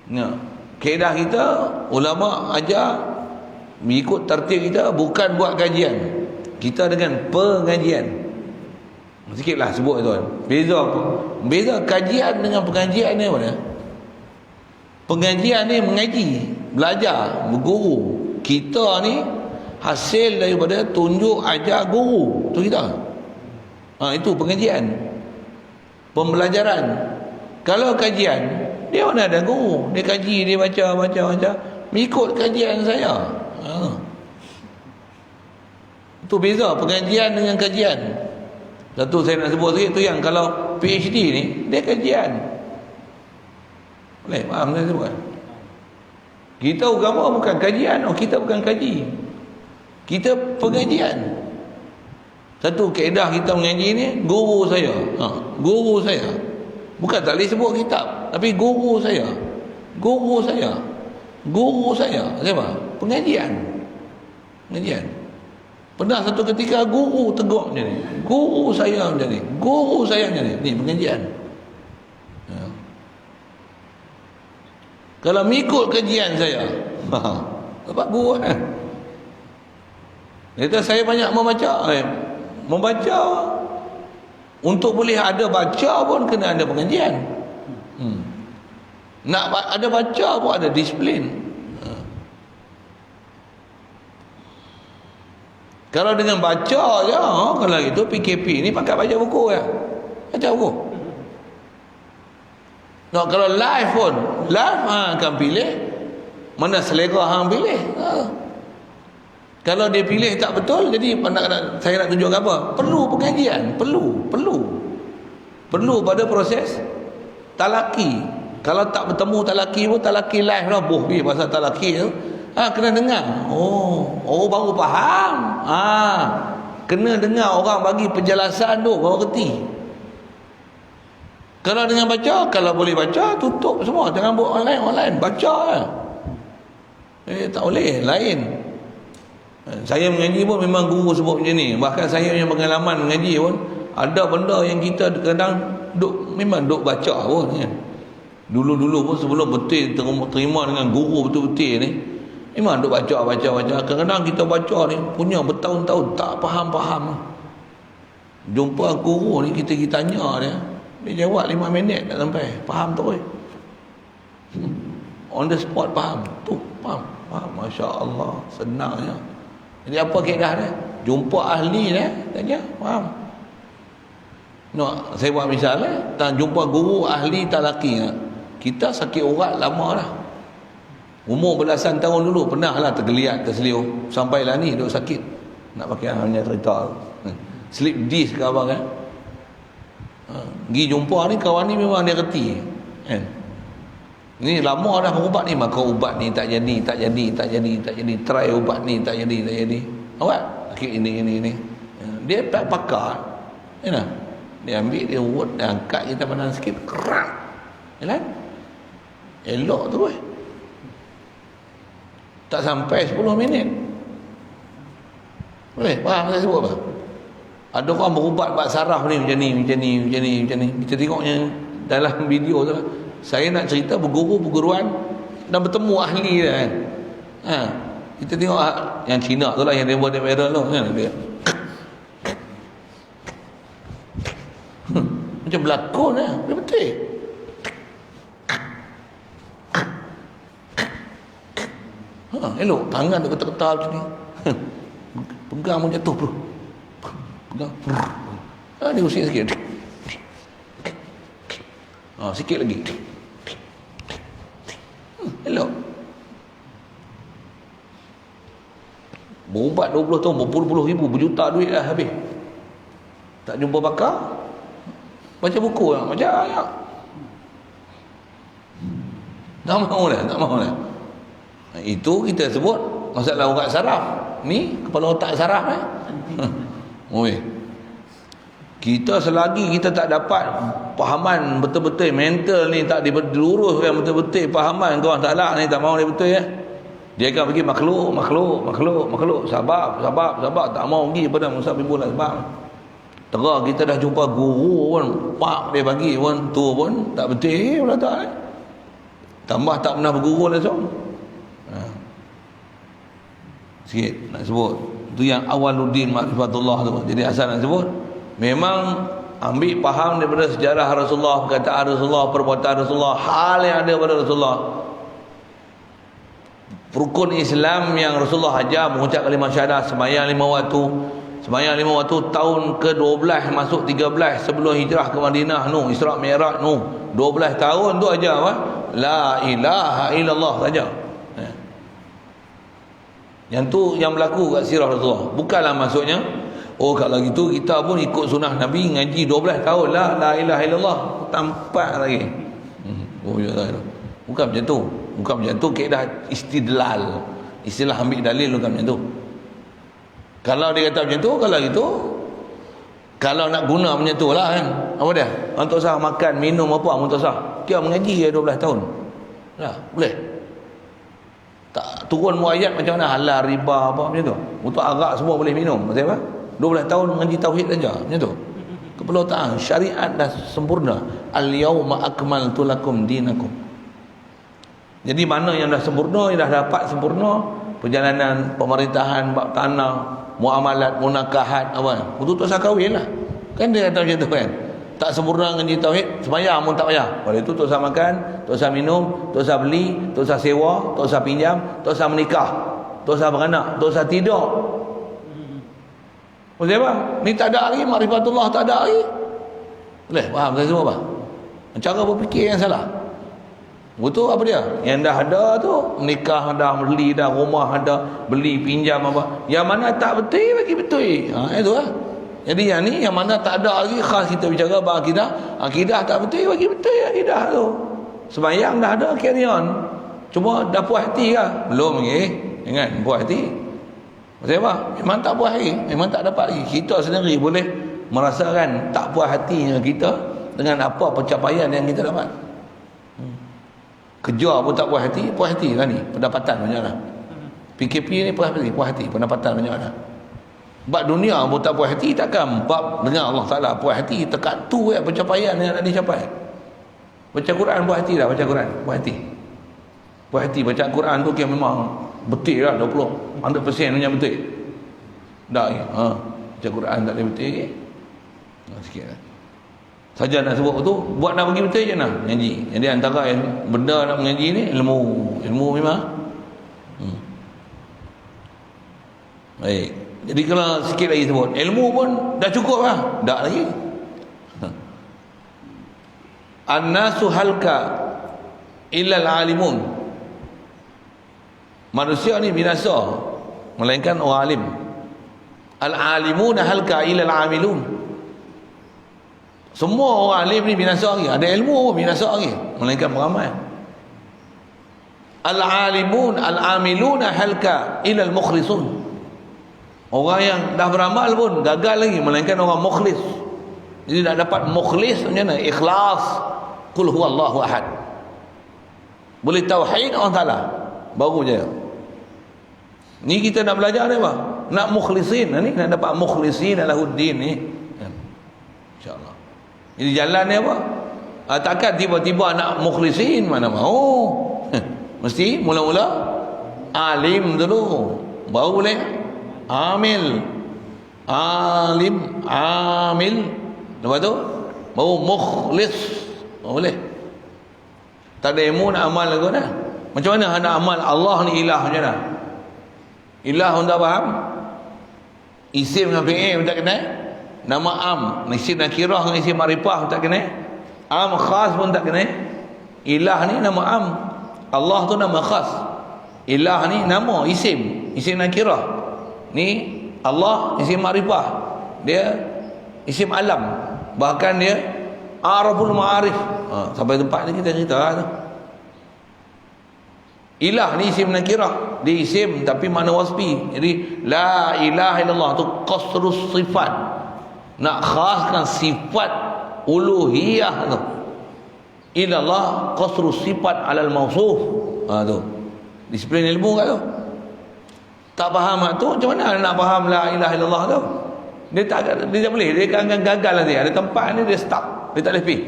Nah, kaedah kita ulama ajar mengikut tertib kita, bukan buat kajian. Kita dengan pengajian. Sikitlah sebut tuan. Beza kajian dengan pengajian ni mana? Pengajian ni mengaji, belajar, berguru. Kita ni hasil daripada tunjuk ajar guru tu kita. Itu pengajian, pembelajaran. Kalau kajian, dia mana ada guru, dia kaji, dia baca mengikut kajian saya. Itu beza pengajian dengan kajian. Satu saya nak sebut sikit tu, yang kalau PhD ni dia kajian. Boleh faham saya sebut? Kita agama bukan kajian, kita bukan kaji. Kita pengajian. Satu kaedah kita mengaji ni, guru saya. Guru saya. Bukan tak boleh sebut kitab, tapi guru saya. Guru saya. Siapa? Pengajian. Pernah satu ketika guru tegur macam ni. Guru saya macam ni. Ni pengajian. Kalau mengikut kajian saya, dapat guru kan? Kata saya banyak membaca. Untuk boleh ada baca pun kena ada pengajian. Nak ada baca pun ada disiplin. Kalau dengan baca je, kalau itu PKP ni pakai baca buku ya. Baca buku. Kalau live pun, live akan pilih mana selera hang pilih. Kalau dia pilih tak betul, jadi saya nak tunjuk apa? Perlu pengajian, perlu pada proses talaki. Kalau tak bertemu talaki pun, talaki live lah, pasal talaki tu, kena dengar. Oh baru faham. Kena dengar orang bagi penjelasan tu baru reti. Kalau dengan baca, kalau boleh baca, tutup semua, jangan buat online, baca lah. Tak boleh, lain. Saya mengaji pun memang guru sebut macam ni. Bahkan saya punya pengalaman mengaji pun, ada benda yang kita kadang memang duk baca pun kan. Dulu-dulu pun sebelum betul terima dengan guru betul-betul ni, memang duk baca. Kadang-kadang kita baca ni punya bertahun-tahun tak faham. Jumpa guru ni, kita tanya dia jawab 5 minit tak sampai faham tu. On the spot faham. Faham. Masya Allah, senangnya. Jadi apa kaedah dia? Jumpa ahli dia, tanya, faham. Saya buat misal jumpa guru ahli talaki. Kita sakit urat lama dah. Umur belasan tahun dulu pernah lah tergeliat, terseliuh. Sampailah ni duk sakit. Nak pakai hanya cerita. Slip disc ke apa kan? Pergi jumpa ni, kawan ni memang dia reti. Kan? Ni lama dah berubat ni, maka ubat ni tak jadi. Try ubat ni tak jadi. Awak sakit ini. Dia tak pakar. Ya. Dia ambil, dia urut, dia angkat kita badan sikit, kerak. Yalah. Elok terus. Tak sampai 10 minit. Boleh? Faham saya sebut apa? Ada orang berubat bak saraf ni macam ni. Kita tengoknya dalam video tu. Saya nak cerita berguru-guruan dan bertemu ahli dia kan. Kita tengok yang Cina tu lah, yang dia buat dia viral tu kan, dia. Macam berlakon lah, dia betul. Elok, tangan tu ketar-ketar macam ni. Pegang pun jatuh bro. Pegang. Dia usik sikit. Sikit lagi. Elok. Berubat 20 tahun, berpuluh-puluh ribu, berjuta duit dah habis. Tak jumpa pakar. Baca buku lah, baca ayat. Tak mahu dah. Itu kita sebut masalah urat saraf. Ni kepala otak saraf kita selagi kita tak dapat pahaman betul-betul mental ni, tak diluruskan betul-betul pahaman kau tak lah ni, tak mahu dia betul ya. Dia akan pergi makhluk, sabar, tak mahu pergi pada musabibul asbab. Terus kita dah jumpa guru pun, pak dia bagi pun, tu pun tak betul pula tak. Tambah tak pernah berguru langsung. Sikit nak sebut tu yang awaluddin ma'rifatullah tu. Jadi asal nak sebut memang ambil faham daripada sejarah Rasulullah, perkataan Rasulullah, perbuatan Rasulullah, hal yang ada pada Rasulullah, rukun Islam yang Rasulullah ajar, mengucap kalimah syahadah, sembahyang 5 waktu tahun ke-12 masuk 13 sebelum hijrah ke Madinah nu, Isra Mi'raj nu, 12 tahun tu ajar apa? La ilaha illallah saja. Yang tu yang berlaku kat sirah Rasulullah. Bukanlah maksudnya kalau gitu kita pun ikut sunnah Nabi ngaji 12 tahun lah la ilaha illallah tampak lagi. Bukan macam tu. Kaedah istidlal, istilah ambil dalil bukan macam tu. Kalau dia kata macam tu, kalau gitu, kalau nak guna macam tu lah kan, apa dia? Untuk sah makan, minum apa, untuk sah dia mengaji 12 tahun lah, boleh tak turun muayat macam mana halal riba apa macam tu, untuk arak semua boleh minum, maksud apa? 12 tahun mengaji tauhid saja macam tu. Kepala otak syariat dah sempurna. Al-yauma akmaltu lakum dinakum. Jadi mana yang dah sempurna, yang dah dapat sempurna, perjalanan pemerintahan, bab tanah, muamalat, munakahat apa, untuk tak usah kahwin lah kan, dia kata macam tu kan. Tak sempurna ngaji tauhid, sembahyang pun tak payah. Oleh itu tak usah makan, tak usah minum, tak usah beli, tak usah sewa, tak usah pinjam, tak usah menikah, tak usah beranak, tak usah tidur. Maksud apa? Ni tak ada lagi makrifatullah, tak ada lagi. Boleh faham saya semua apa? Cara berfikir yang salah. Betul apa dia? Yang dah ada tu, menikah dah, beli dah, rumah ada, beli pinjam apa. Yang mana tak betul bagi betul. Itu lah. Jadi yang ni yang mana tak ada lagi, khas kita bicara bab akidah. Akidah tak betul bagi betul akidah tu. Sembahyang dah ada, carry on. Cuma dah puas hati kah? Belum lagi. Ingat, puas hati. Maksudnya apa? Memang tak puas lagi, memang tak dapat lagi. Kita sendiri boleh merasakan tak puas hatinya kita dengan apa pencapaian yang kita dapat. Kerja pun tak puas hati lah ni, pendapatan banyak lah. PKP ni puas hati, pendapatan banyak lah. Bab dunia pun tak puas hati, takkan bab dengan Allah Ta'ala puas hati, tekat tu pencapaian yang nak dicapai. Baca Quran puas hati dah, baca Quran puas hati baca Quran tu kan memang betul lah, 100% punya betul dah baca Quran tak boleh betul sikit lah saja nak sebut tu, buat nak pergi betul je nak mengaji. Jadi antara benda nak mengaji ni ilmu memang baik. Jadi kalau sikit lagi sebut ilmu pun dah cukup lah, tak lagi. An-nasu halka illal alimun. Manusia ni binasa melainkan orang alim. Al-alimuna halka illal amilun. Semua orang alim ni binasa lagi, ada ilmu pun binasa lagi, melainkan beramal. Al-alimun al-amiluna halka ila al-mukhlisun. Orang yang dah beramal pun gagal lagi, melainkan orang mukhlis. Jadi nak dapat mukhlis macam mana? Ikhlas. Qul huwallahu ahad. Boleh tauhid orang Taala baru je. Ni kita nak belajar ni apa? Nak mukhlisin, ni nak dapat mukhlisin lahuddin ni. Insya-Allah. Jadi jalan ni apa? Takkan tiba-tiba nak mukhlisin, mana mau. Mesti mula-mula alim dulu, baru boleh amil. Alim, amil, lepas tu baru mukhlis. Boleh. Tak ada ilmu nak amal lagu dah. Macam mana nak amal Allah ni ilah macam mana? Ilah pun tak faham. Isim dengan fi'il pun tak kenal. Nama am, isim nakirah dengan isim ma'rifah pun tak kenal. Am khas pun tak kenal. Ilah ni nama am, Allah tu nama khas. Ilah ni nama, isim nakirah. Ni Allah isim ma'rifah. Dia isim alam. Bahkan dia araful ma'arif. Sampai tempat ni kita cerita tu. Ilah ni isim nakirah, dia isim tapi makna wasfi. Jadi la ilaha illallah tu qasrus sifat, nak khaskan sifat uluhiyah tu. Ilallah qasrus sifat alal mausuf. Tu disiplin ilmu kat tu. Tak faham tu, macam mana nak faham la ilaha illallah tu? Dia tak boleh, dia akan gagal nanti. Ada tempat ni dia stuck, dia tak boleh pergi.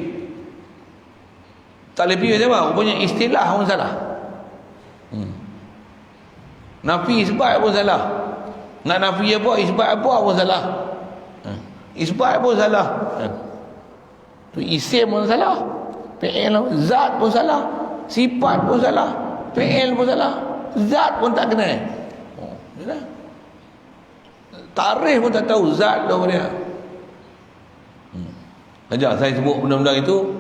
Tak boleh pergi macam apa? Rupanya istilah pun salah. Nafi isbat pun salah. Nak nafi apa, isbat apa pun salah. Isbat pun salah. Tu isim pun salah, fi'il, zat pun salah, sifat pun salah, fi'il pun salah, zat pun tak kena. Tarikh pun tak tahu zat tu dia. Saja saya sebut benda-benda itu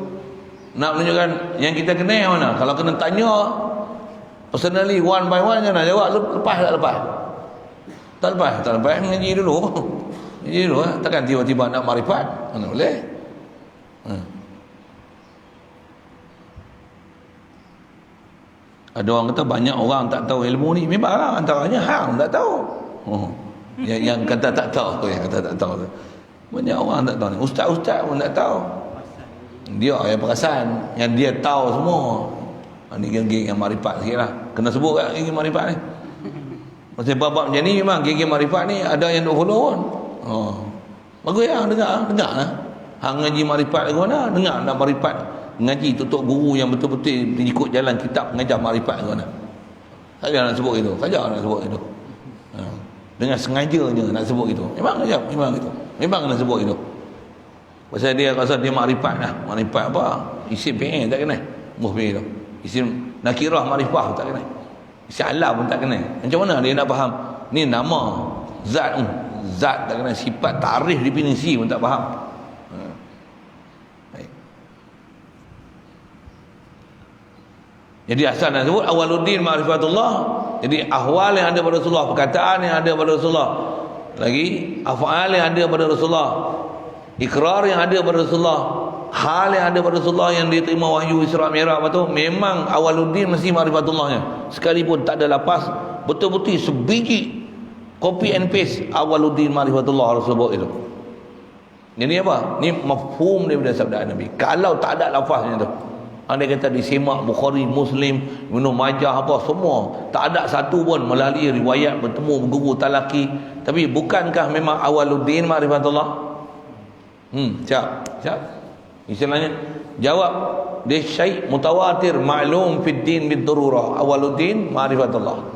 nak menunjukkan yang kita kena yang mana. Kalau kena tanya personally one by one, nak jawab lepas tak lepas? Tak lepas ngaji dulu. Ngaji dulu takkan tiba-tiba nak marifat, mana boleh. Ada orang kata banyak orang tak tahu ilmu ni. Memanglah antaranya hang tak tahu. Yang kata tak tahu, yang kata tak tahu tu. Banyak orang tak tahu ni. Ustaz-ustaz pun tak tahu. Dia yang perasan, yang dia tahu semua. Ni geng-geng yang marifat sikit lah. Kena sebut kat geng marifat ni. Maksudnya bab-bab macam ni memang geng-geng marifat ni ada yang duk follow pun. Bagus ya, dengar lah. Hang ngaji marifat ke mana? Dengar nak marifat. Ngaji tutup guru yang betul-betul ikut jalan kitab mengajar marifat ke mana? Saja nak sebut itu. Dengan sengajanya nak sebut itu. Memang itu. Memang kena sebut itu. Pasal dia rasa dia marifat lah. Marifat apa? Isim fi'il tak kena. Muhfi tu. Isim nakirah marifah tak kena. Isim alam pun tak kena. Macam mana dia nak faham? Ni nama, zat tak kena. Sifat, tarikh, definisi pun tak faham. Baik. Jadi asal nak sebut awaluddin ma'rifatullah. Jadi ahwal yang ada pada Rasulullah, perkataan yang ada pada Rasulullah, lagi af'al yang ada pada Rasulullah, ikrar yang ada pada Rasulullah, hal yang ada pada Rasulullah yang diterima wahyu Isra Mi'raj apa tu, memang awaluddin mesti ma'rifatullahnya. Sekalipun tak ada lapas, betul-betul sebiji copy and paste awaluddin ma'rifatullah Rasulullah itu. Ini apa? Ni mafhum daripada sabda Nabi. Kalau tak ada lafaznya tu, anda kata disemak Bukhari, Muslim, Ibnu Majah apa semua, tak ada satu pun melalui riwayat bertemu guru talaki. Tapi bukankah memang awaluddin ma'rifatullah? Siap. Istilahnya jawab dia syai' mutawatir ma'lum fid din bid darurah awaluddin ma'rifatullah.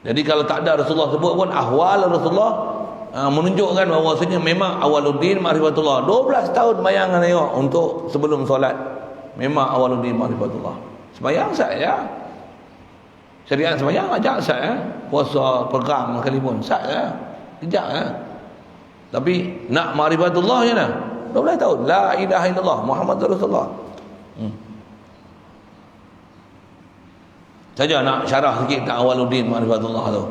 Jadi kalau tak ada Rasulullah sebut pun ahwal Rasulullah menunjukkan bahawasanya memang awaluddin ma'rifatullah. 12 tahun bayangkan tengok untuk sebelum solat. Memang awaluddin ma'rifatullah. Sembahyang sah ya. Syariat sembahyang ajak sah ya. Puasa, perang sekalipun sah ya. Kejap ya. Tapi nak ma'rifatullah je lah. 12 tahun. La ilaha illallah Muhammad Rasulullah. Saja nak syarah sikit tak awaluddin ma'rifatullah tu.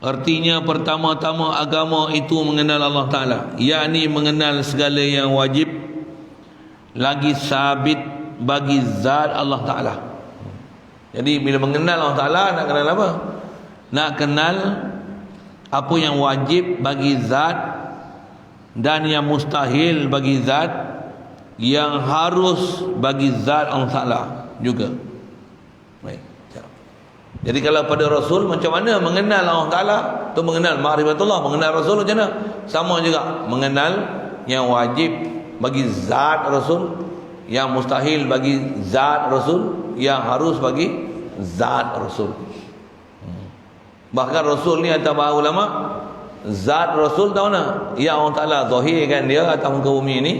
Artinya pertama-tama agama itu mengenal Allah Ta'ala, yakni mengenal segala yang wajib lagi sabit bagi zat Allah Ta'ala. Jadi bila mengenal Allah Ta'ala, nak kenal apa? Nak kenal apa yang wajib bagi zat dan yang mustahil bagi zat, yang harus bagi zat Allah Ta'ala juga. Baik. Jadi kalau pada Rasul, macam mana mengenal Allah Ta'ala? Tu mengenal ma'rifatullah. Mengenal Rasul macam mana? Sama juga. Mengenal yang wajib bagi zat Rasul, yang mustahil bagi zat Rasul, yang harus bagi zat Rasul. Bahkan Rasul ni kata para ulama, zat Rasul tahu mana? Ya Allah Ta'ala zahirkan dia atas muka bumi ni.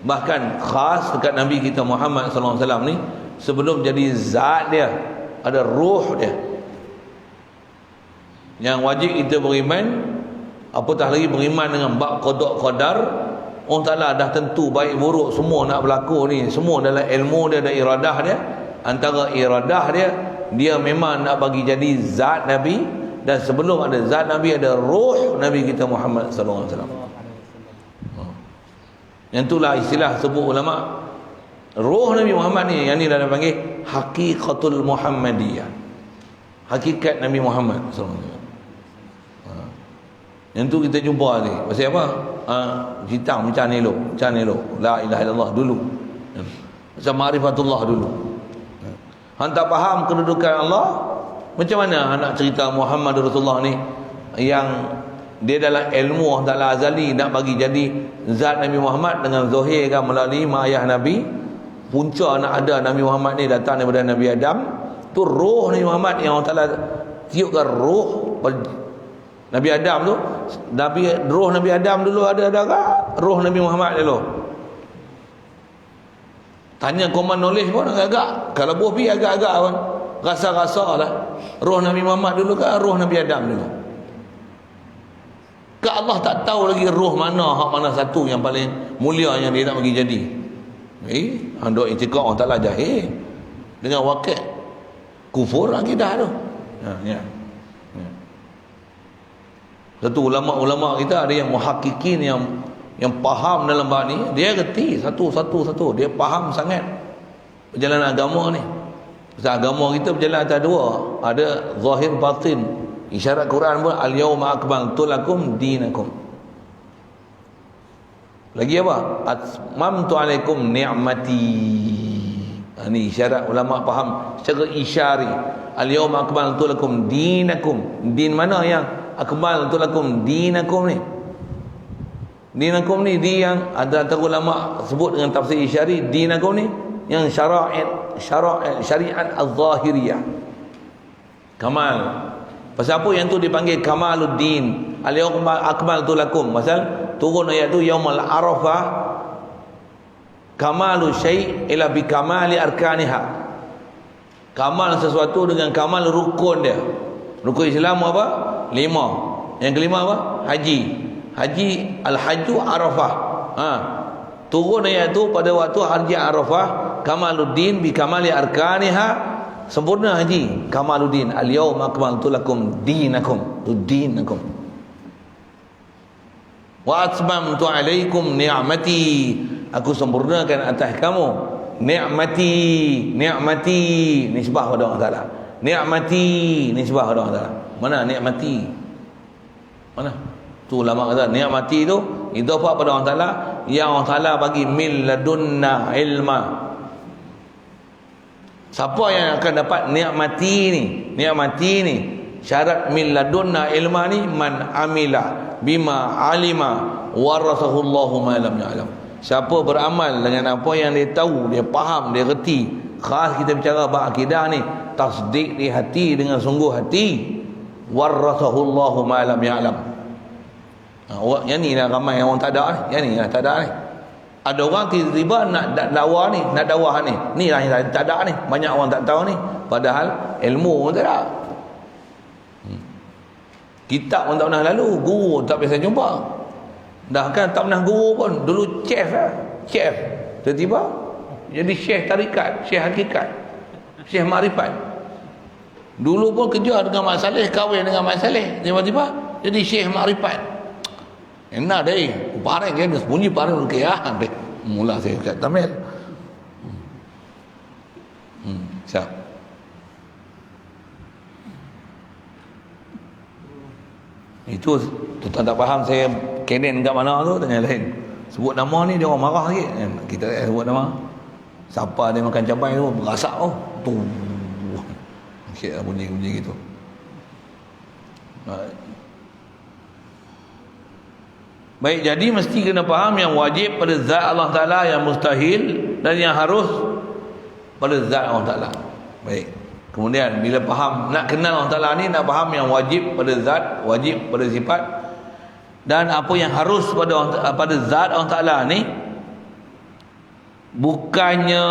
Bahkan khas dekat Nabi kita Muhammad SAW ni, sebelum jadi zat dia, ada ruh dia. Yang wajib kita beriman, apatah lagi beriman dengan bab qada qadar. Allah Ta'ala dah tentu baik buruk semua nak berlaku ni, semua dalam ilmu dia dan iradah dia. Antara iradah dia, dia memang nak bagi jadi zat Nabi, dan sebelum ada zat Nabi ada ruh Nabi kita Muhammad SAW. Yang itulah istilah sebut ulama, ruh Nabi Muhammad ni, yang ni dah panggil hakikatul Muhammadiyah, hakikat Nabi Muhammad SAW. Yang tu kita jumpa ni pasal apa? Cerita macam ni lo, la ilaha illallah dulu, macam ma'rifatullah dulu. Hang tak faham kedudukan Allah, macam mana nak cerita Muhammad Rasulullah ni yang dia dalam ilmu Allah Ta'ala azali nak bagi jadi zat Nabi Muhammad dengan zahirkan melalui mak ayah Nabi. Punca nak ada Nabi Muhammad ni datang daripada Nabi Adam. Tu roh Nabi Muhammad yang Allah Ta'ala tiupkan roh Nabi Adam tu. Roh Nabi Adam dulu ada ke? Roh Nabi Muhammad dulu. Tanya common knowledge pun agak-agak. Kalau buah pi agak-agak pun rasa-rasa lah. Roh Nabi Muhammad dulu ke roh Nabi Adam dulu? Ke Allah tak tahu lagi roh mana, hak mana satu yang paling mulia yang dia nak bagi jadi? Anda itikad Allah Ta'ala jahil dengan wakil kufur akidah tu. Ya. Satu ulama-ulama kita ada yang muhakkikin, yang faham dalam bab ni, dia reti satu, dia faham sangat perjalanan agama ni. Pasal agama kita berjalan atas dua, ada zahir batin. Isyarat Quran pun al-yauma akmaltu lakum dinakum. Lagi apa? Atmamtu alaikum ni'mati. Ini isyarat ulama faham secara isyari. Al-yauma akmaltu lakum dinakum. Din mana yang akmaltu lakum dinakum ni? Dinakum ni di yang ada antara ulama sebut dengan tafsir isyari, dinakum ni yang syariat az-zahiriyah. Kamal. Pasal apa yang tu dipanggil kamaluddin? Al-yawma akmaltu lakum. Pasal turun ayat tu yaumul arafah, kamalu syai' ila bi kamali arkaniha. Kamal sesuatu dengan kamal rukun dia. Rukun Islam apa? 5. Yang kelima apa? Haji. Haji al-hajju arafah. Turun ayat tu pada waktu haji arafah, kamaluddin bi kamali arkaniha. Sempurna haji, kamaluddin. Al-yawma akmaltu lakum dinakum. Dinakum. Wa atmamtu alaikum ni'mati. Aku sempurnakan atas kamu ni'mati. Ni'mati nisbah pada Allah Ta'ala. Ni'mati nisbah pada Allah Ta'ala. Mana ni'mati? Mana? Tu ulama kata ni'mati tu idhafah pada Allah Ta'ala, yang Allah Ta'ala bagi min ladunna ilma. Siapa yang akan dapat ni'mati ni? Ni'mati ni syarat min ladunna ilma ni, man amila bima alima warasahullahu ma lam ya'lam. Siapa beramal dengan apa yang dia tahu, dia faham, dia reti. Khas kita bicara bab akidah ni, tasdik di hati dengan sungguh hati. Warasahullahu ma lam ya'lam. Yang ni lah ramai yang orang tak ada ni. Yang ni lah tak ada ni. Ada orang tiba-tiba nak dakwah ni, nak dakwah ni. Ni lah yang tak ada ni. Banyak orang tak tahu ni. Padahal ilmu pun tak ada. Kitab pun tak pernah lalu, guru tak biasa jumpa. Dah kan tak pernah guru pun. Dulu chef lah. Chef. Tiba-tiba jadi syekh tarikat, syekh hakikat, syekh makrifat. Dulu pun kerja dengan Mak Saleh, kahwin dengan Mak Saleh. Tiba-tiba jadi syekh makrifat. Enak deh, pareng kan, bunyi pareng ke ya. Mula saya kat Tamil. Siap. Itu tuan tak faham saya kenen kat mana tu, tanya lain. Sebut nama ni dia orang marah sikit. Kita sebut nama. Siapa dia makan cabai tu berasak tu. Tu. Sikit lah bunyi-bunyi gitu. Baik, jadi mesti kena faham yang wajib pada zat Allah Ta'ala, yang mustahil dan yang harus pada zat Allah Ta'ala. Baik. Kemudian bila faham, nak kenal Allah Ta'ala ni, nak faham yang wajib pada zat, wajib pada sifat, dan apa yang harus pada zat Allah Ta'ala ni, bukannya,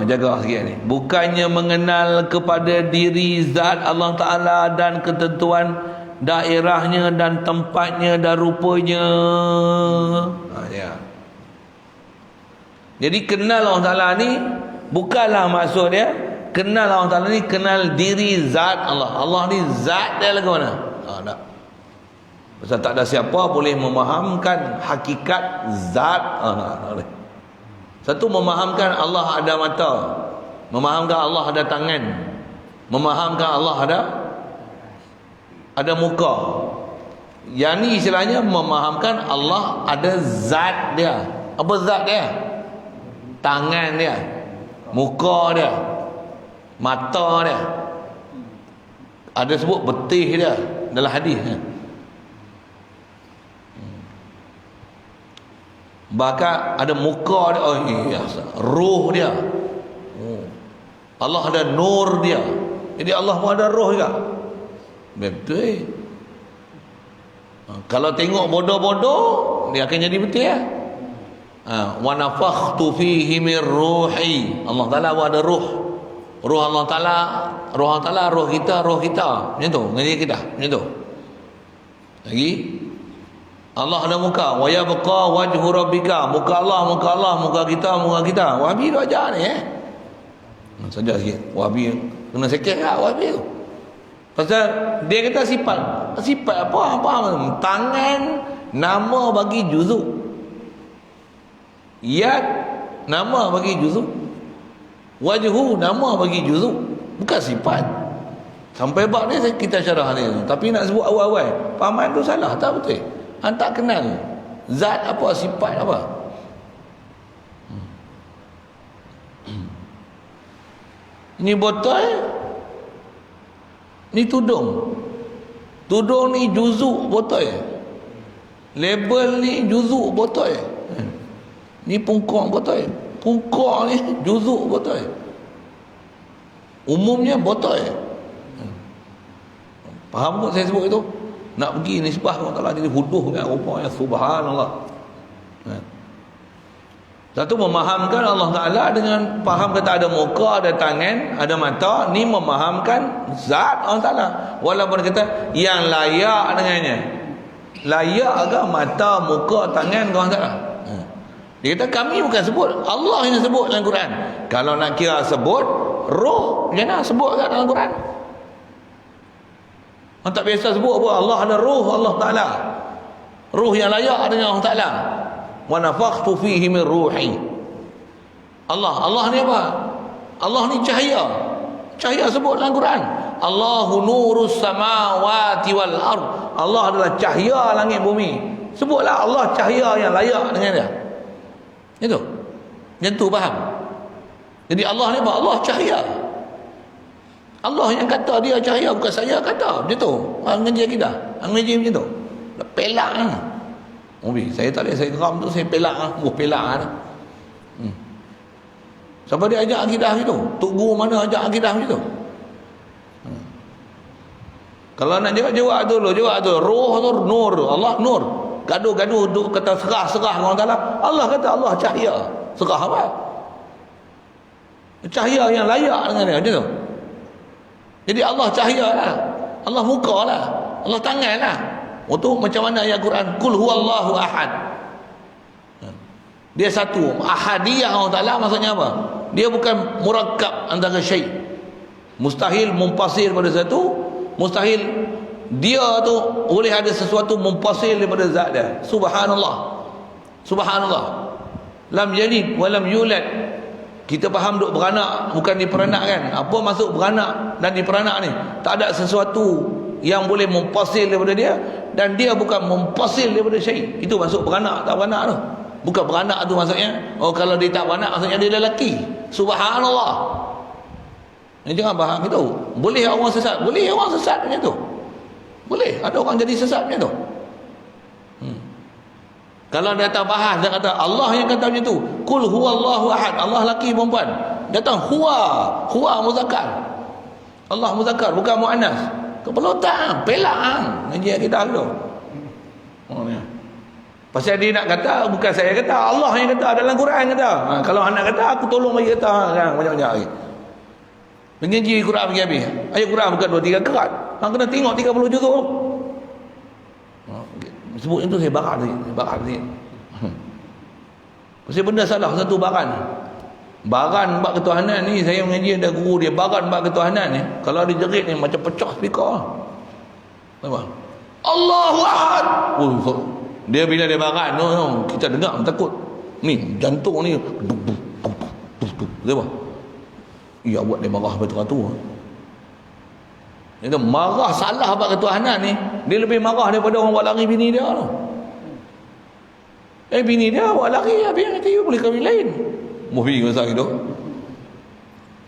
jaga sikit ni, bukannya mengenal kepada diri zat Allah Ta'ala dan ketentuan daerahnya dan tempatnya dan rupanya. Ya. Jadi kenal Allah Ta'ala ni bukanlah maksud dia kenal Allah Ta'ala ni kenal diri zat Allah. Allah ni zat dia lagu mana? Tak. Pasal tak ada siapa boleh memahamkan hakikat zat. Tak boleh. Satu, memahamkan Allah ada mata, memahamkan Allah ada tangan, memahamkan Allah ada muka. Yang ni istilahnya memahamkan Allah ada zat dia. Apa zat dia? Tangan dia, muka dia, mata dia. Ada sebut betih dia dalam hadis. Bahkan ada muka dia, ruh dia. Allah ada nur dia. Jadi Allah pun ada roh juga. Betul. Kalau tengok bodoh-bodoh, dia akan jadi betul ya. Wa nafakhtu fihi min ruhi. Allah Taala ada ruh. Ruh Allah Taala, roh kita. Macam tu, ngaji kita. Macam tu. Lagi Allah ada muka. Wa yabqa wajhu rabbika. Muka Allah, muka kita. Wahabi tu ajar ni saja sikit. Wahabi kena sekek tak Wahabi tu. Pasal dia kata sifat apa? Tangan nama bagi juzuk. Yad nama bagi juzuk. Wajhu nama bagi juzuk. Bukan sifat. Sampai bab ni kita syarah ni. Tapi nak sebut awal-awal, pahaman tu salah, tak betul. Hang tak kenal zat apa, sifat apa. Ini botol, ni tudung. Tudung ni juzuk botol. Label ni juzuk botol. Ni pungkok botol. Pungkok ni juzuk botol. Umumnya botol. Faham tak saya sebut itu? Nak pergi nisbah Allah Ta'ala jadi huduh kan rupanya, subhanallah. Satu, memahamkan Allah Ta'ala dengan faham kata ada muka, ada tangan, ada mata. Ni memahamkan zat Allah Ta'ala. Walaupun kata yang layak dengannya. Layak agak mata, muka, tangan Allah Ta'ala. Dia kata kami bukan sebut, Allah yang sebut dalam Quran. Kalau nak kira sebut roh, jangan sebut kat dalam Quran. Orang tak biasa sebut apa, Allah ada roh Allah Ta'ala. Roh yang layak dengan Allah Ta'ala. Wa nafakhtu fihi min ruhi. Allah ni apa? Allah ni cahaya. Cahaya sebut dalam Quran. Allahu nurus samawati wal ard. Allah adalah cahaya langit bumi. Sebutlah Allah cahaya yang layak dengan dia. Itu. Yang tu faham. Jadi Allah ni apa? Allah cahaya. Allah yang kata dia cahaya, bukan saya kata. Macam tu. Ngaji kita. Ngaji macam tu. Pelak ni. Saya tak boleh, saya geram tu, saya pelak lah. Pelak lah. Siapa dia ajak akidah gitu? Tok guru mana ajak akidah gitu? Kalau nak jawab dulu. Roh tu nur. Allah nur. Gaduh-gaduh duk kata serah-serah dengan Allah Ta'ala. Allah kata Allah cahaya. Serah apa? Cahaya yang layak dengan dia. Macam tu. Jadi Allah cahaya lah. Allah muka lah. Allah tangan lah. Untuk macam mana ayat Quran, Qul huwallahu ahad. Dia satu. Ahadiyah Allah Ta'ala maksudnya apa? Dia bukan murakkab antara syai'. Mustahil mumpasil pada satu. Mustahil dia tu boleh ada sesuatu mumpasil daripada zat dia. Subhanallah. Lam yalid wa lam yulad. Kita faham duk beranak bukan diperanak kan. Apa maksud beranak dan diperanak ni? Tak ada sesuatu yang boleh memfasil daripada dia, dan dia bukan memfasil daripada syai. Itu maksud beranak tak beranak tu. Bukan beranak tu maksudnya, oh kalau dia tak beranak maksudnya dia lelaki. Subhanallah. Ni jangan faham itu. Boleh orang sesat, boleh orang sesat macam tu. Boleh ada orang jadi sesat macam tu. Kalau dia datang bahas, dia kata Allah yang kata macam tu, kul huwallahu ahad, Allah laki perempuan. Datang huwa muzakkar, Allah muzakkar bukan muannas. Kepelotan pelak ngaji akidah tu. Oh ni. Pasal dia nak kata bukan saya kata, Allah yang kata dalam Quran kata. Kalau anak kata aku tolong bagi kata kan banyak-banyak lagi. Mengaji Quran bagi habis. Ayat Quran bukan 2-3 kerat. Hang kena tengok 30 juzuk. Sebut itu saya bakar tadi. Pasal benda salah satu baran bak ketuhanan ni. Saya mengaji ada guru dia baran bak ketuhanan ni, kalau dia jerit ni macam pecah speaker. Nampak? Allahu Ahad. Oh, dia bila dia baran tu kita dengar takut. Ni jantung ni apa? Ya buat dia marah betul-betul. Dia marah salah bab ketuhanan ni, dia lebih marah daripada orang buat lari bini dia tu. Bini dia buat lari, habis yang kata you boleh kahwin lain. Muhbi masa itu.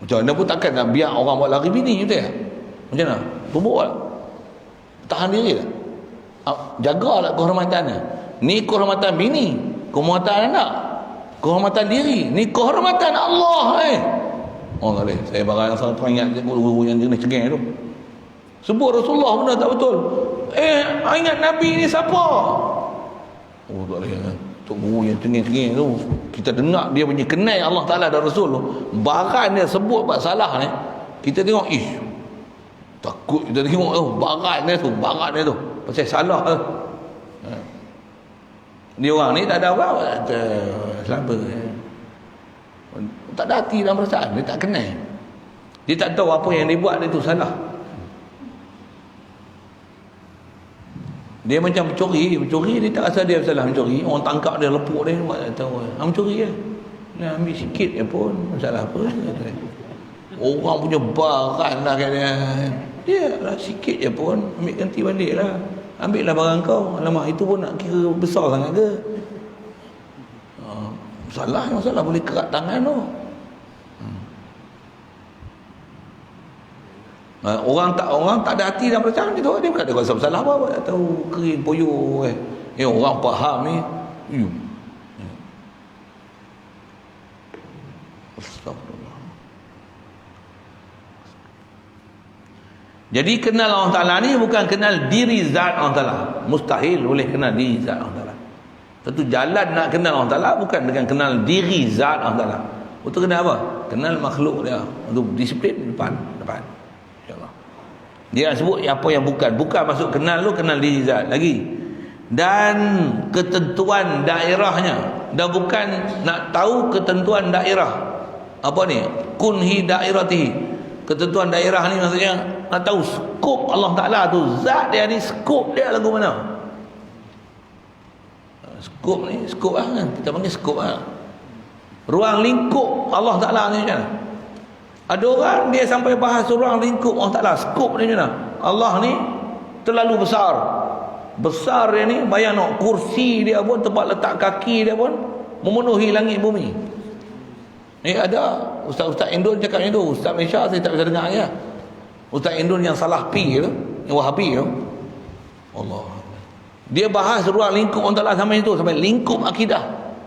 Macam mana pun takkan nak biar orang buat lari bini tu ya. Macam mana? Tumbuk lah. Tahan diri lah. Jagalah kehormatannya. Ni kehormatan bini, kehormatan anak, kehormatan diri. Ni kehormatan Allah Oh tak boleh. Saya barang sangat teringat guru-guru yang jenis cengeng tu. Sebut Rasulullah benda tak betul. Ingat Nabi ni siapa? Oh tak boleh. Tok guru yang cengeng-cengeng tu, kita dengar dia punya kenal Allah Ta'ala dan Rasul tu, baran dia sebut buat salah ni, kita tengok takut. Kita tengok baran dia tu pasal salah tu. Dia orang ni tak ada apa selamba. Tak ada hati dalam perasaan. Dia tak kenal. Dia tak tahu apa yang dia buat dia tu salah. Dia macam mencuri dia tak rasa dia salah mencuri. Orang tangkap dia, lepuk dia, buat tak tahu. Mencuri lah. Dia ambil sikit je pun, masalah apa. Orang punya barang lah kat dia. Dia lah sikit je pun, ambil ganti balik lah. Ambil lah barang kau. Alamak, itu pun nak kira besar sangat ke? Masalah boleh kerat tangan tu. Orang tak ada hati dalam perasaan dia tu. Dia bukan ada rasa bersalah apa, tak tahu kering poyo orang faham ni. Astagfirullah. Jadi kenal Allah Ta'ala ni bukan kenal diri zat Allah Ta'ala. Mustahil boleh kenal diri zat Allah Ta'ala. Satu jalan nak kenal Allah Ta'ala bukan dengan kenal diri zat Allah Ta'ala. Untuk kenal apa? Kenal makhluk dia. Untuk disiplin depan. Dia sebut apa yang bukan masuk kenal lu, kenal diri zat lagi. Dan ketentuan daerahnya, dan bukan nak tahu ketentuan daerah. Apa ni? Kunhi dairati. Ketentuan daerah ni maksudnya nak tahu skop Allah Ta'ala tu, zat dia ni, skop dia lagu mana. Skop ni, skop lah kan, kita panggil skop lah. Ruang lingkup Allah Ta'ala ni macam mana? Ada orang dia sampai bahas ruang lingkup Allah Ta'ala, skop ni macam mana? Allah ni terlalu besar dia ni, bayang nak kursi dia pun, tempat letak kaki dia pun memenuhi langit bumi. Ni ada Ustaz Indon cakap macam tu. Ustaz Malaysia saya tak bisa dengar ya. Ustaz Indon yang salah pi tu, yang Wahabi tu, Allah, dia bahas ruang lingkup Allah Ta'ala sampai itu, sampai lingkup akidah.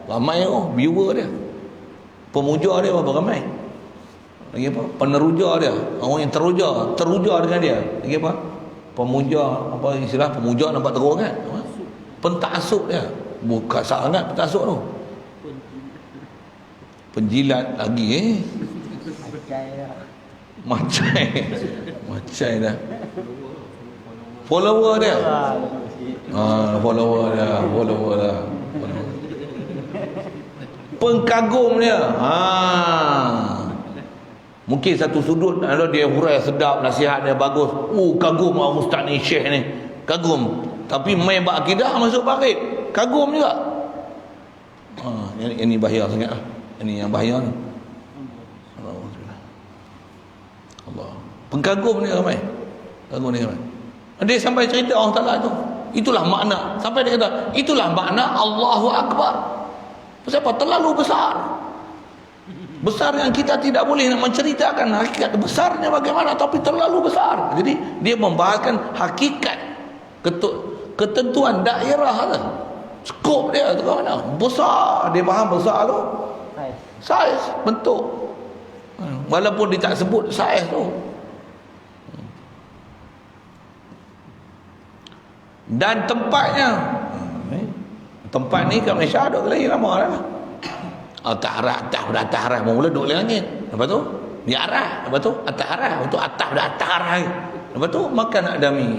Ramai viewer dia, pemuja dia berapa ramai. Lagi apa? Peneruja dia, orang yang teruja dengan dia. Lagi apa? Pemuja, apa istilah pemuja nampak teruk kan? Pentasuk dia. Bukan sangat pentasuk tu. Penjilat lagi Macai dah. Follower dia. Follower dah. Pengkagum dia. Mungkin satu sudut ada dia hurai sedap, nasihat dia bagus. Kagum ustaz ni, syekh ni. Kagum. Tapi main bab akidah masuk parit. Kagum juga. Ini bahaya sangat lah. Ini yang bahaya ni. Pengkagum dia ramai. Kagum dia ramai. Dia sampai cerita Allah Ta'ala tu. Itulah makna. Sampai dia kata, itulah makna Allahu Akbar. Pasal apa? Terlalu besar. Besar yang kita tidak boleh nak menceritakan hakikat besarnya bagaimana, tapi terlalu besar. Jadi dia membahaskan hakikat ketentuan daerah tu. Skop dia tu mana? Besar. Dia faham besar tu. Saiz, bentuk. Walaupun dia tak sebut saiz tu. Dan tempatnya, tempat ni kat Malaysia duduk lagi lama dah. Atas arah mula duduk langit. Lepas tu dia arah, lepas tu atas arah, lepas tu atas dah atas arah. Lepas tu makan adami.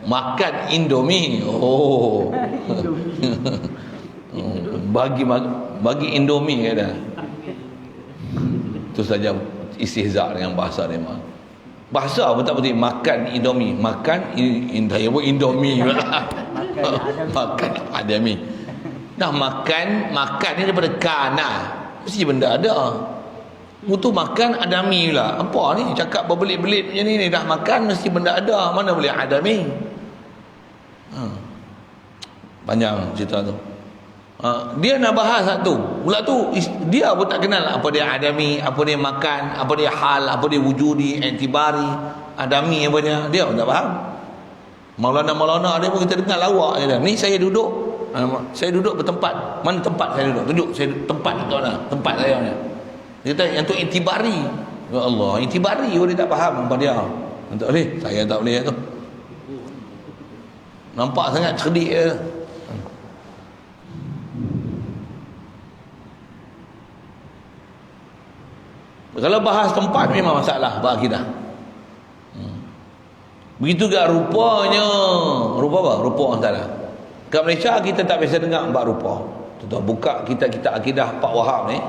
Makan Indomie. Oh. bagi Indomie kata. Itu saja istihza dengan bahasa dia. Bahasa pun tak betul. Makan Indomie. Makan Indomie. Makan Adami. Dah makan ni daripada kana. Mesti benda ada. Itu makan Adami pula. Apa ni? Cakap berbelit-belit macam ni. Dah makan mesti benda ada. Mana boleh Adami? Panjang cerita tu. Dia nak bahas satu. Pula tu dia pun tak kenal apa dia adami, apa dia makan, apa dia hal, apa dia wujudi, i'tibari, adami apa dia pun tak faham. Maulana dia pun kita dengar lawak je dah. Ni saya duduk bertempat. Mana tempat saya duduk? Tunjuk saya tempat kat mana? Tempat saya ni. Dia kata yang tu i'tibari. Ya Allah, i'tibari pun dia tak faham apa dia. Tak boleh, saya tak boleh tu. Nampak sangat cerdik je. Kalau bahas tempat memang masalah berakidah. Begitu juga rupanya. Rupa apa? Rupa orang Ta'ala. Kat Malaysia kita tak biasa dengar empat rupa. Tuan-tuan buka kitab akidah Pak Wahab ni.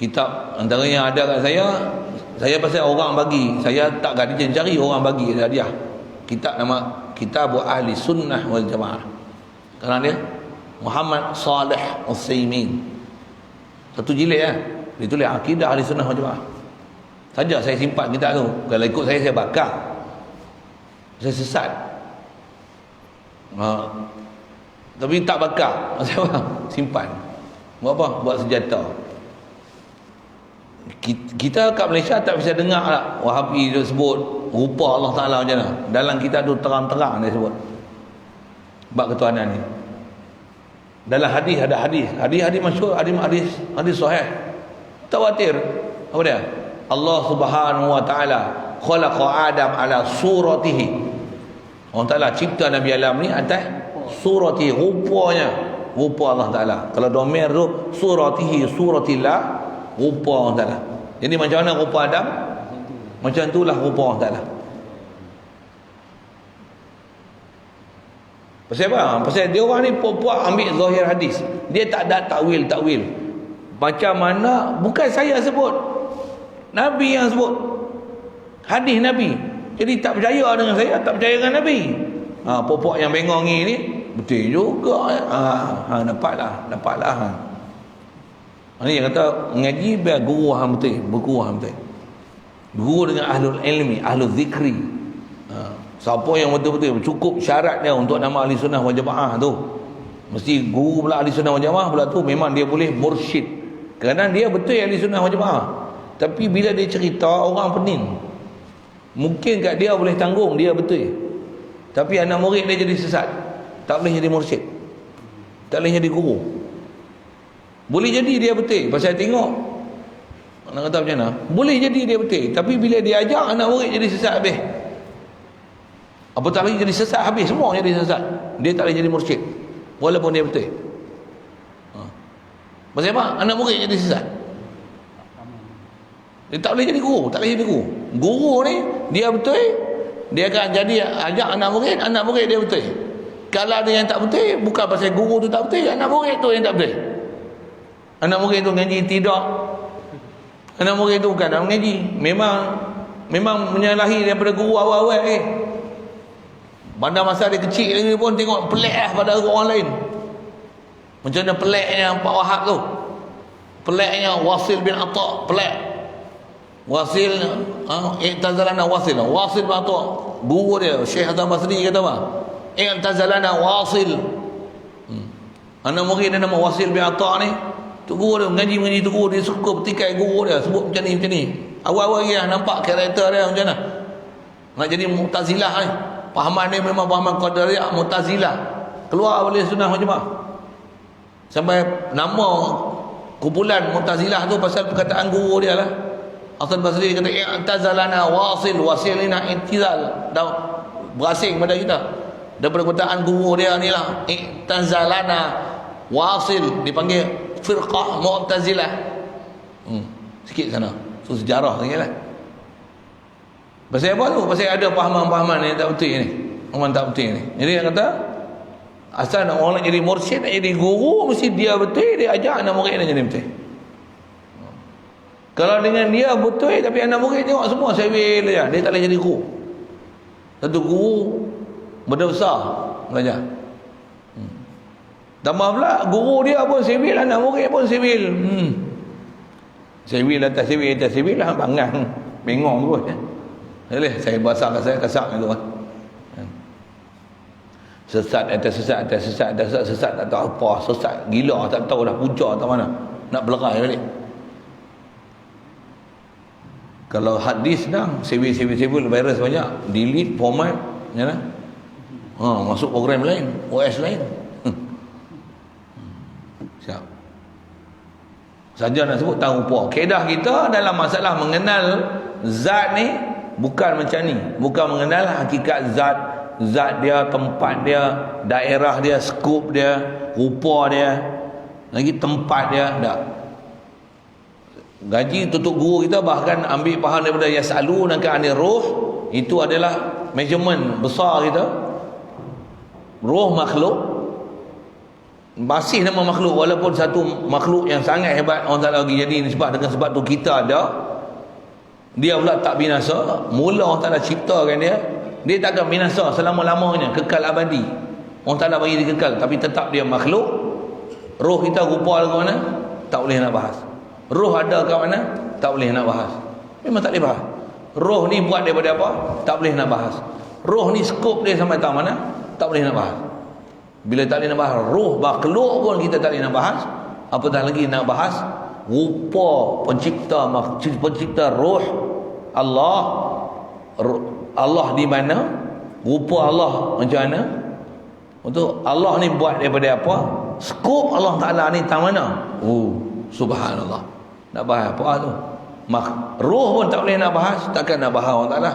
Kitab antaranya ada kat saya pasal orang bagi. Saya tak gaji cari orang bagi hadiah. Kitab nama Kitab Ahli Sunnah wal Jamaah. Kenal dia? Muhammad Saleh Utsaimin. Satu jilid ya. Dia tulis akidah Ahli Sunnah wal Jamaah. Saja saya simpan kitab tu. Kalau ikut saya bakar. Saya sesat. Tapi tak bakar. Saya simpan. Buat apa? Buat senjata. Kita kat Malaysia tak bisa dengar lah Wahabi dia sebut rupa Allah Ta'ala macam mana. Dalam kitab tu terang-terang dia sebut bab ketuhanan ni. Dalam hadis ada hadis masyhur, hadis sahih tawatir. Apa dia? Allah Subhanahu wa Ta'ala khalaqa Adam ala suratihi. Allah Ta'ala cipta Nabi Adam ni atas surati, rupanya rupa Allah Ta'ala. Kalau domer tu suratihi, suratillah, rupa Allah Ta'ala. Jadi macam mana rupa Adam? Macam itulah rupa Allah Ta'ala. Pasal apa? Pasal dia orang ni puak-puak ambil zahir hadis. Dia tak ada takwil. Macam mana? Bukan saya sebut, Nabi yang sebut. Hadis Nabi. Jadi tak percaya dengan saya, tak percaya dengan Nabi. Puak-puak yang bengong ni betul juga. Dapatlah. Ini yang kata mengaji biar guru hang betul, berguru hang betul. Guru dengan ahlul ilmi, ahlul zikri. Siapa yang betul-betul cukup syarat dia untuk nama Ahli Sunnah wal Jamaah tu. Mesti guru pula Ahli Sunnah wal Jamaah pula tu memang dia boleh mursyid. Kerana dia betul Ahli Sunnah wal Jamaah. Tapi bila dia cerita orang pening. Mungkin kat dia boleh tanggung dia betul. Tapi anak murid dia jadi sesat. Tak boleh jadi mursyid. Tak boleh jadi guru. Boleh jadi dia betul. Pasal tengok nak kata macam mana? Boleh jadi dia betul. Tapi bila dia ajar anak murid jadi sesat habis. Apatah lagi jadi sesat habis. Semua jadi sesat. Dia tak boleh jadi mursyid walaupun dia betul. Pasal apa? Anak murid jadi sesat. Dia tak boleh jadi guru. Guru ni dia betul, dia akan jadi ajak anak murid dia betul. Kalau ada yang tak betul, bukan pasal guru tu tak betul, anak murid tu yang tak betul. Anak murid tu ngaji tidak. Anak murid tu bukan dalam ngaji. Memang menyalahi daripada guru awal-awal Pada masa dia kecil lagi pun tengok pelik lah pada orang lain. Macam mana peliknya Pak Wahab tu, peliknya Wasil bin Atta, pelik. Wasil i'tazalana Wasil bin Atta, guru dia Syekh Hasan Basri kata apa? I'tazalana Wasil. Anak murid dia nama Wasil bin Atta ni, tu guru dia mengaji tu guru dia suka petikai guru dia sebut macam ni. Awal-awal dia nampak karakter dia macam mana nak jadi Mu'tazilah ni. Pahaman dia memang pahaman Qadariyah Mu'tazilah, keluar boleh sunnah wal jamaah. Sampai nama kumpulan Mu'tazilah tu pasal perkataan guru dia lah. Hasan Basri kata i'tazalana Wasil. Wasil ni nak i'tizal, dah berasing pada kita daripada perkataan guru dia ni lah. I'tazalana Wasil dipanggil firqah Mu'tazilah. Sikit sana. So sejarah lagi lah. Pasal apa tu? Pasal ada pahaman-pahaman yang tak betul ni. Orang tak betul ni. Jadi dia kata asal nak orang nak jadi mursyid, nak jadi guru, mesti dia betul, dia ajak anak murid dia jadi betul. Kalau dengan dia betul tapi anak murid tengok semua sewil je, dia tak boleh jadi guru. Satu guru benda besar belajar. Tambah pula guru dia pun sewil, anak murid pun sewil. Sewil atas sewil lah, bangang bengong kot. Boleh saya bahasa kat saya kasar tu kan. Sesat atas sesat atas sesat atas sesat, sesat tak tahu apa, sesat gila tak tahu dah punca tak mana, nak belerai balik. Kalau hadis dah sewil virus banyak, delete format ya lah. Masuk program lain, OS lain. Siap. Saja nak sebut tahu apa. Kaedah kita dalam masalah mengenal zat ni bukan macam ni, bukan mengenal hakikat zat, zat dia, tempat dia, daerah dia, skop dia, rupa dia, lagi tempat dia, tak. Gaji tutup guru kita bahkan ambil faham daripada yas'aluna ka'anir ruh, itu adalah measurement besar kita. Ruh makhluk, masih nama makhluk, walaupun satu makhluk yang sangat hebat orang tak lagi jadi nisbah dengan sebab tu kita ada, dia pula tak binasa. Mula orang Ta'ala ciptakan dia, dia tak akan binasa selama-lamanya, kekal abadi. Orang Ta'ala bagi dia kekal, tapi tetap dia makhluk. Roh kita rupa ke mana, tak boleh nak bahas. Roh ada ke mana, tak boleh nak bahas. Memang tak boleh bahas. Roh ni buat daripada apa, tak boleh nak bahas. Roh ni skop dia sampai tahu mana, tak boleh nak bahas. Bila tak boleh nak bahas roh makhluk pun kita tak boleh nak bahas, apatah lagi nak bahas rupa pencipta roh Allah. Allah di mana, rupa Allah macam mana, untuk Allah ni buat daripada apa, skop Allah Ta'ala ni tang mana. Subhanallah, nak bahas apa tu. Roh pun tak boleh nak bahas, takkan nak bahas Allah Ta'ala.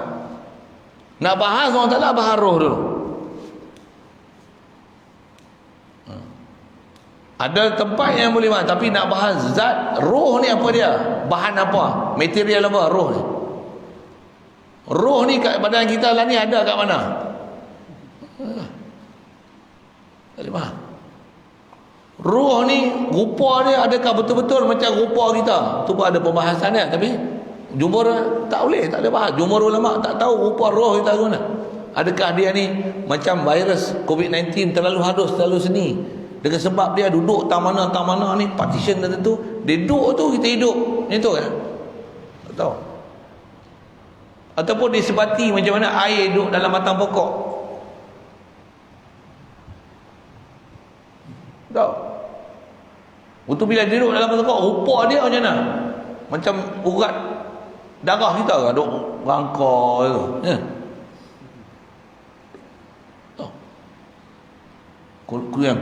Nak bahas Allah Ta'ala, bahas roh dulu. Ada tempat yang boleh bahas, tapi nak bahas zat roh ni apa dia, bahan apa, material apa roh ni. Roh ni kat badan kita lah ni ada kat mana, tak boleh bahas. Roh ni rupa dia adakah betul-betul macam rupa kita, tu pun ada pembahasan dia. Tapi jumhur tak boleh, tak boleh bahas. Jumhur ulama tak tahu rupa roh kita gimana. Adakah dia ni macam virus COVID-19 terlalu halus, terlalu seni, dengan sebab dia duduk tang mana ni, partition tertentu, dia duduk tu kita hidup ni tu kan, tak tahu. Ataupun disebati macam mana air duduk dalam batang pokok, tahu. Untuk bila dia duduk dalam batang pokok, rupa dia macam mana, macam urat darah kita kan, duduk rangka tu ya.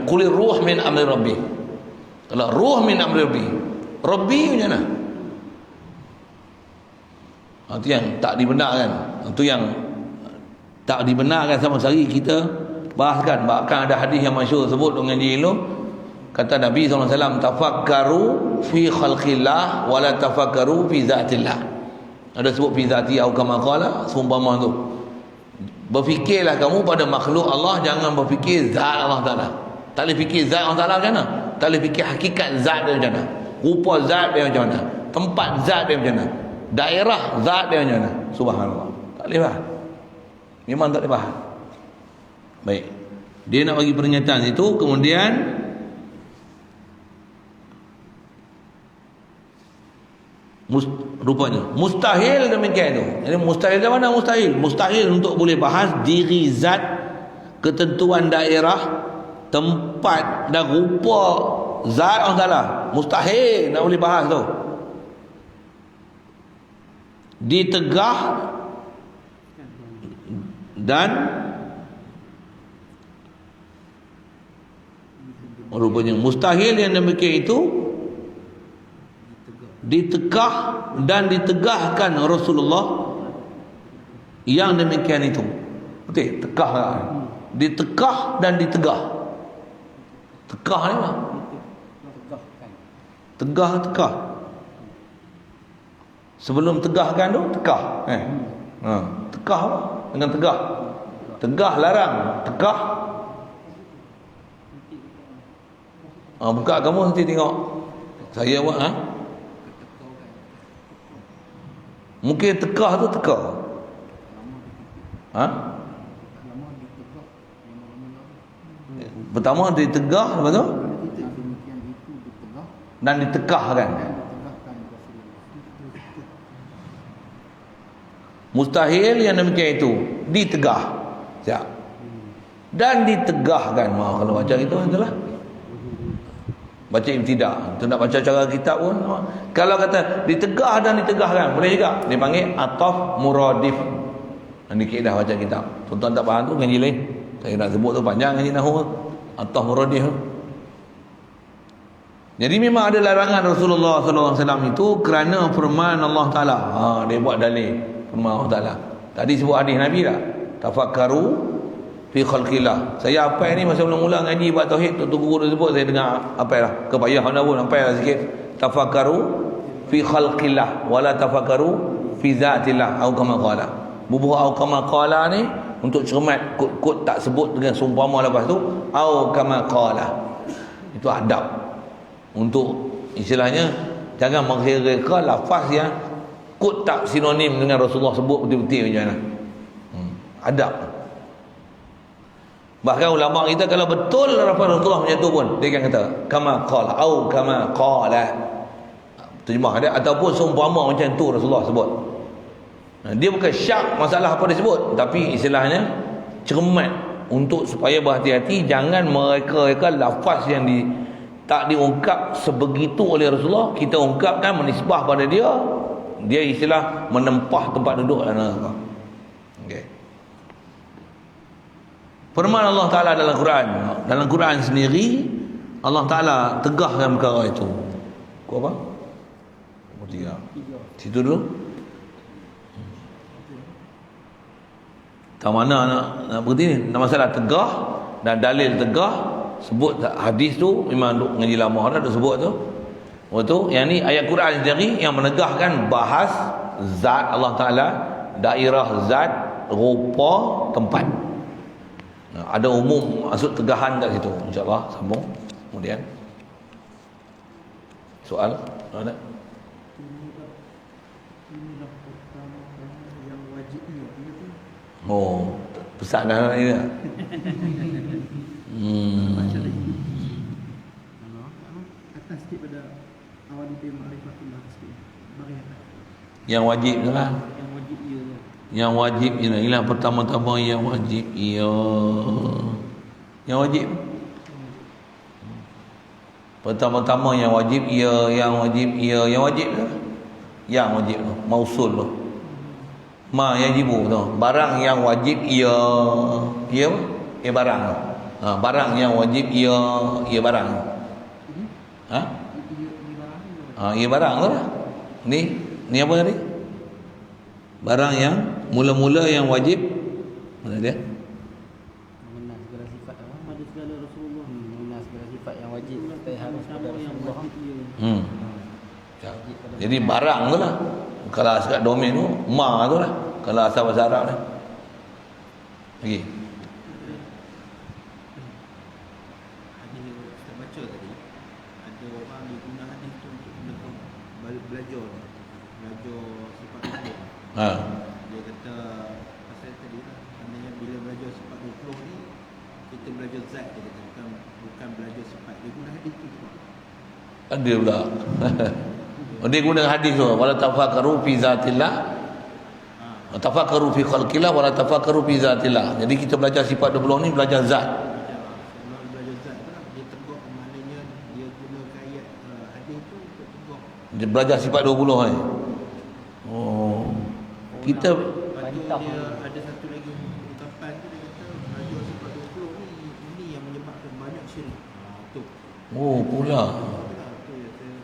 Kulir ruh min amri rabbi. Kalau ruh min amri rabbi macam mana? Itu yang tak dibenarkan. Itu yang tak dibenarkan sama sekali kita bahaskan. Bahkan ada hadis yang masyhur sebut dengan jilul, kata Nabi SAW, tafakkaru fi khalqillah wala tafakkaru fi zatillah. Ada sebut fi zati atau kama qala, seumpama tu, berfikirlah kamu pada makhluk Allah, jangan berfikir zat Allah Ta'ala. Tak boleh fikir zat Allah Ta'ala macam mana, tak boleh fikir hakikat zat dia macam mana, rupa zat dia macam mana, tempat zat dia macam mana, daerah zat dia macam mana. Subhanallah, tak boleh bahas. Memang tak boleh bahas. Baik. Dia nak bagi pernyataan itu, kemudian rupanya mustahil demikian itu. Jadi mustahil dari mana mustahil? Mustahil untuk boleh bahas diri zat, ketentuan daerah, tempat dan rupa zat Allah Taala. Mustahil nak boleh bahas tu. Ditegah dan rupanya mustahil yang demikian itu ditegah dan ditegahkan Rasulullah yang demikian itu. Betul? Tegah lah. Ditegah dan ditegah. Tegah ni apa? Tegah. Sebelum tegahkan tu, tegah. Tegah apa? Dengan tegah. Tegah larang. Tegah. Buka kamu nanti tengok. Saya buat mungkin tegah tu tegah. Pertama ditegah, lepas tu dan ditegahkan. Mustahil yang demikian itu ditegah. Siap. Dan ditegahkan. Kalau baca itu itulah. Baca ibtidak. Tu nak baca cara kitab pun. Kalau kata ditegah dan ditegahkan, boleh juga. Dia panggil ataf muradif. Nanti kita dah baca kitab. Tuan-tuan tak faham tu ngaji lain. Saya nak sebut tu panjang ngaji nahwu. Ataf muradif. Jadi memang ada larangan Rasulullah SAW itu kerana firman Allah Taala. Dia buat dalil firman Allah Taala. Tadi sebut hadis Nabi tak? Tafakkaru fi khalqillah. Saya apa ni masa mula-mula ngaji bab tauhid, tu guru sebut saya dengar apa lah. Kepayah anda pun sampai lah sikit. Tafakkaru fi khalqillah wala tafakkaru fi zatillah atau kama qala. Bubuh au kama qala ni untuk cermat, kod tak sebut dengan seumpama lepas tu au kama qala. Itu adab. Untuk istilahnya jangan menghirakan lafaz yang kod tak sinonim dengan Rasulullah sebut betul-betul macam mana. Adab. Bahkan ulama kita kalau betul lafaz Rasulullah macam tu pun dia akan kata kama qala au kama qala. Terjemah dia ataupun seumpama macam tu Rasulullah sebut. Dia bukan syak masalah apa dia sebut, tapi istilahnya cermat untuk supaya berhati-hati jangan mereka-reka lafaz yang tak diungkap sebegitu oleh Rasulullah, kita ungkapkan menisbah pada dia istilah menempah tempat duduk dan apa. Okey. Firman Allah Taala dalam Quran sendiri Allah Taala tegahkan perkara itu. Kau apa? Tiga. Situ dulu. Tak mana nak berhenti ni. Masalah tegah dan dalil tegah. Sebut hadis tu memang duk ngaji lama dah duk sebut tu. Waktu yang ni ayat Quran sendiri yang menegahkan bahas zat Allah Taala, daerah zat, rupa, tempat. Ada umum maksud tegahan kat situ. Insya-Allah sambung. Kemudian soal ada? Oh, pesan dah ni dah. Atas sikit pada awal di ma'rifatullah sikit. Bagi atas. Yang wajib tu lah. Yang wajib ia. Yang wajib ialah pertama-tama yang wajib ia. Yang wajib. Pertama-tama yang wajib ia, yang wajib ia, yang wajib tu. Yang wajib tu, mausul tu. Ma yajibu tu. Barang yang wajib ia. Ia apa? Ia barang tu. Barang yang wajib ia barang. Ia barang tu lah. Ni apa tadi? Barang yang mula-mula yang wajib. Mana dia? Mengenal segala sifat pada segala Rasulullah. Mengenal segala sifat yang wajib kita harus pada Rasulullah. Jadi barang tu lah. Kalau sekat domain tu ma tu lah. Kalau asal bahasa Arab ni. Lagi. Dia kata pasal tadi lah, maknanya bila belajar sifat 20 ni kita belajar zat je kita, bukan belajar sifat. Dia guna hadis tu. Ada pula. Dia guna hadis tu, wala tafakkaru fi zatillah, tafakkaru fi khalqillah, wala tafakkaru fi zatillah. Jadi kita belajar sifat 20 ni belajar zat. Kalau belajar zat tu lah, dia tegak maknanya dia gunakan ayat hadis tu untuk tegak. Dia belajar sifat 20 ni. Oh. Kita Lepas tu dia ada satu lagi ungkapan tu, dia kata belajar sifat 20 ni yang menyebabkan banyak syirik. Tu. oh pula Tu yang saya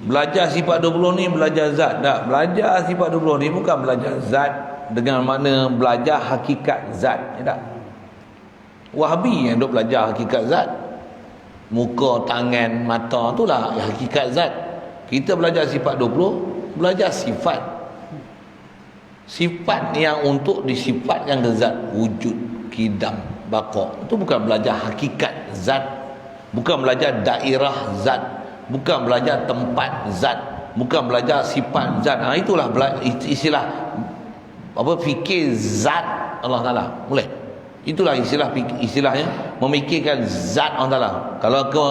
belajar sifat 20 ni belajar zat. Tak, belajar sifat 20 ni bukan belajar zat dengan makna belajar hakikat zat. Ya tak? Wahabi yang duk belajar hakikat zat. Muka, tangan, mata itulah hakikat zat. Kita belajar sifat 20, belajar sifat. Sifat yang untuk disifatkan ke zat, wujud, kidam, baqa. Itu bukan belajar hakikat zat. Bukan belajar daerah zat. Bukan belajar tempat zat. Bukan belajar sifat zat. Itulah istilah apa, fikir zat Allah Ta'ala. Boleh? Itulah istilahnya memikirkan zat Allah Ta'ala. Kalau ke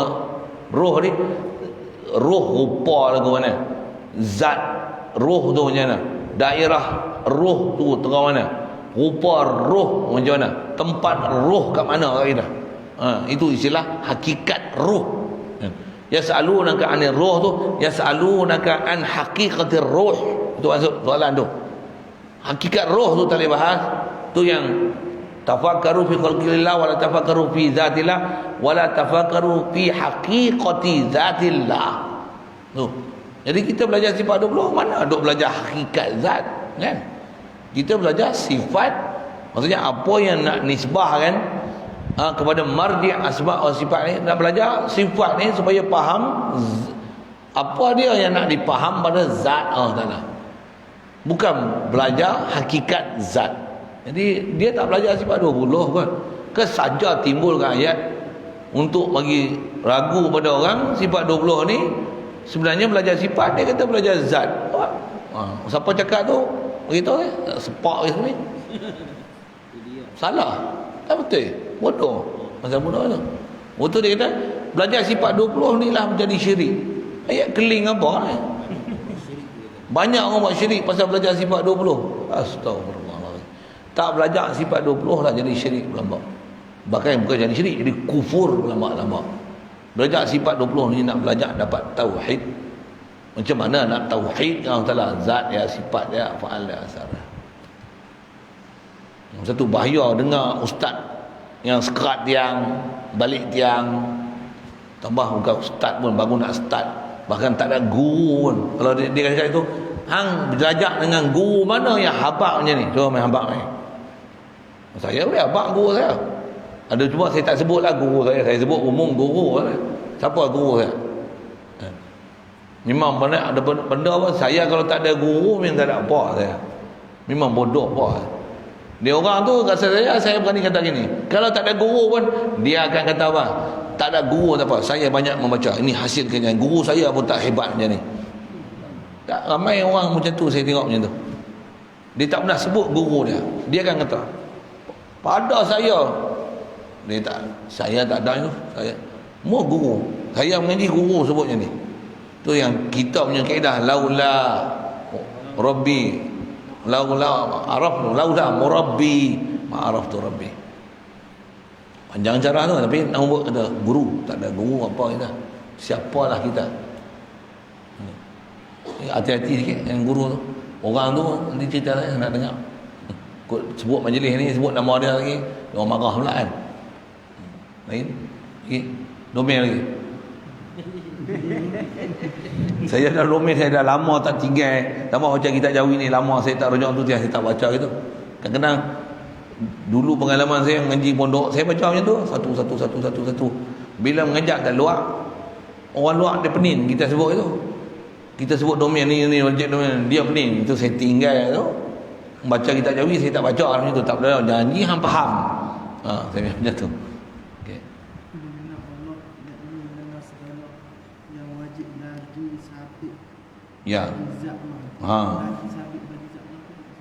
roh ni, roh rupa lah ke mana, zat roh tu macam mana, daerah roh tu tengah mana, rupa roh macam mana, tempat roh kat mana kat kita. Itu istilah hakikat roh. Yas'alunaka 'anil roh tu, yas'alunaka an haqiqatir roh. Itu maksud soalan tu. Hakikat roh tu tak boleh bahas. Tu yang tafakkaru fi khalqillah wala tafakkaru fi zatillah wala tafakkaru fi haqiqati zatillah. Tu. Jadi kita belajar sifat 20, mana duk belajar hakikat zat, kan? Kita belajar sifat, maksudnya apa yang nak nisbahkan kepada marji' asma' atau sifat ni. Nak belajar sifat ni supaya faham apa dia yang nak dipaham pada zat Allah Ta'ala. Bukan belajar hakikat zat. Jadi dia tak belajar sifat 20 pun. Kesaja timbulkan ayat untuk bagi ragu pada orang sifat 20 ni sebenarnya belajar sifat, dia kata belajar zat. Siapa cakap tu beritahu ni, sepak ni. Salah. Tak betul. Bodoh. Masa bodoh tu. Betul dia kata belajar sifat 20 ni lah menjadi syirik. Ayat keling apa ni? Banyak orang buat syirik pasal belajar sifat 20. Astagfirullahaladzim. Tak belajar sifat 20 lah jadi syirik berlambak. Bahkan bukan jadi syirik, jadi kufur berlambak-lambak. Belajar sifat 20 ni nak belajar dapat tauhid. Macam mana nak tauhid Allah Ta'ala, zat dia, sifat dia, faal dia, asal dia. Satu bahaya dengar ustaz yang sekerat tiang, balik tiang, tambah bukan ustaz pun baru nak start, bahkan tak ada guru pun. Kalau dia kata itu, hang belajar dengan guru mana yang habaq macam ni, cuba main habaq ni. Saya boleh habaq guru saya. Ada, cuma saya tak sebutlah guru saya sebut umum guru lah. Siapa guru saya? Memang benar ada benda apa, saya kalau tak ada guru memang tak ada apa saya. Memang bodoh apa. Dia orang tu kata saya berani kata gini. Kalau tak ada guru pun dia akan kata apa? Tak ada guru tak apa. Saya banyak membaca. Ini hasil kerja guru saya pun tak hebat macam ni. Tak ramai orang macam tu saya tengok macam tu. Dia tak pernah sebut guru dia. Dia akan kata pada saya. Dia tak, saya tak ada itu. Saya mau guru. Saya mengaji guru sebut macam ni. Tu yang kita punya kaedah laula rabbi laula araftu laula murabbi ma araftu rabbi. Panjang cara tu, tapi nak buat kata guru, tak ada guru apa kita. Siapalah kita. Hati-hati sikit dengan guru tu. Orang tu nanti cerita saya nak dengar. Sebut majlis ni, sebut nama dia lagi, dia orang marah pula kan. Lain lagi domel lagi. Saya dah domel, saya dah lama tak tinggal. Tambah macam kita Jawi ni lama saya tak rujuk tu, saya tak baca gitu. Kadang-kadang dulu pengalaman saya mengaji pondok, saya baca macam tu satu. Bila mengajak kat luar, orang luar dia pening kita sebut itu. Kita sebut domel ni wajib domel, dia pening. Itu saya tinggal tu. Baca kitab Jawi saya tak baca macam tu, tak boleh janji hang faham. Saya macam tu. Okey. Ya.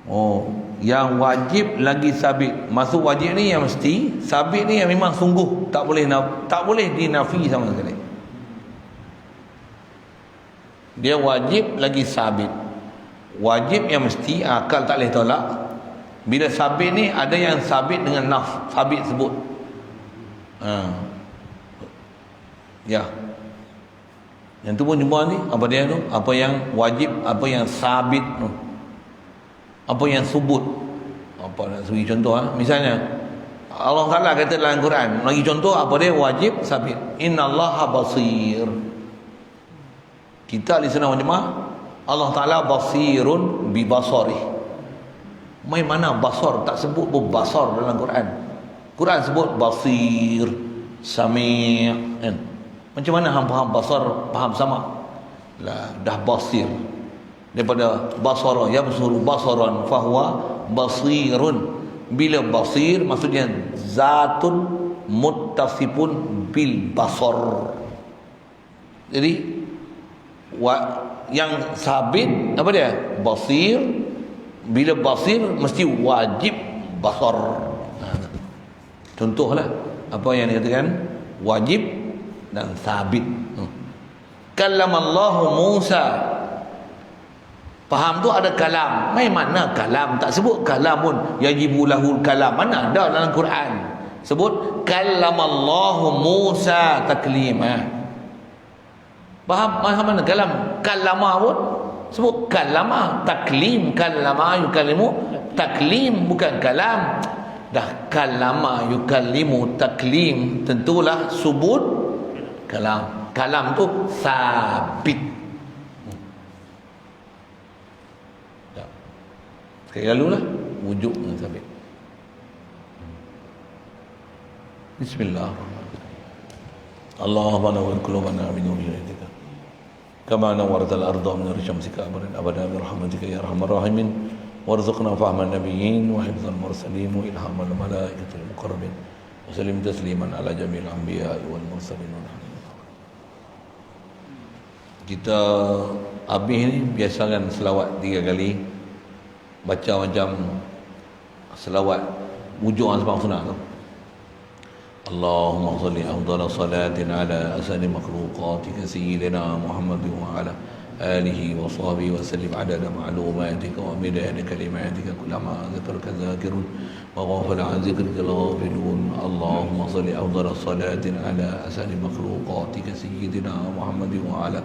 Oh, yang wajib lagi sabit. Maksud wajib ni yang mesti, sabit ni yang memang sungguh tak boleh dinafi sama sekali. Dia wajib lagi sabit. Wajib yang mesti, akal tak boleh tolak. Bila sabit ni ada yang sabit dengan nafs, sabit sebut. Ya. Yang tu pun jumpa ni, apa dia tu? Apa yang wajib, apa yang sabit tu. Apa yang sebut. Apa nak bagi contoh misalnya Allah Taala kata dalam Quran, bagi contoh apa dia wajib sabit. Innallaha basir. Kita ahli sunnah wal jamaah, Allah Taala basirun bi basarih. Mai mana basar tak sebut basar dalam Quran. Quran sebut basir, sami' kan. Macam mana hang faham basar, faham sama? Lah dah basir. Daripada basara yabsuru basaran fahuwa basirun. Bila basir maksudnya zatun muttasifun bil basar. Jadi yang sabit apa dia? Basir. Bila basir mesti wajib basar. Contohlah apa yang dikatakan wajib dan sabit. Kallamallahu Musa. Faham tu ada kalam. Mai mana kalam? Tak sebut kalamun yajibu lahul kalam. Mana ada dalam Quran? Sebut kallamallahu Musa taklima. Faham mana kalam? Kalama pun sebut kalama, taklim, kalama yukallimu, taklim bukan kalam. Dah kalama yukallimu taklim, tentulah subut kalam. Kalam tu sabit. Sekali lalu lah wujud dengan sabit. Bismillahirrahmanirrahim. Allahumma nawwir qulubana bi nuri hidayah kama nawwarta al-ardha min nuri syamsika abadan bi rahmatika ya arhamar rahimin warzuqna fahman nabiyyin wa hifdzal mursalin wa ilhamal malaikatil muqarrabin wa sallim tasliman ala jami'il anbiya'i wal mursalin. Kita habis ni biasakan selawat 3 kali. Baca macam selawat wujud asma sunnah tu. Allahumma salli afdhala salatin ala asani makhluqatika sayyidina Muhammad wa ala alihi wa sahbihi wa sallim adada ma'lumatika wa midada kalimatika kullama dzakaraka dzakirun wa ghafala an dzikrika ghafilun. Allahumma salli afdhala salatin ala asani makhluqatika sayyidina Muhammad wa ala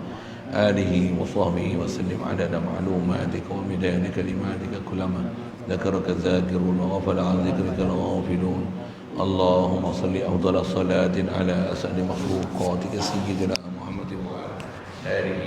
آله وصحبه وسلم عدد معلوماتك ومداد كلماتك كلما ذكرك الذاكرون وغفل عن ذكرك الغافلون. اللهم صل أفضل صلاة على أسعد مخلوقاتك سيدنا محمد وعلى آله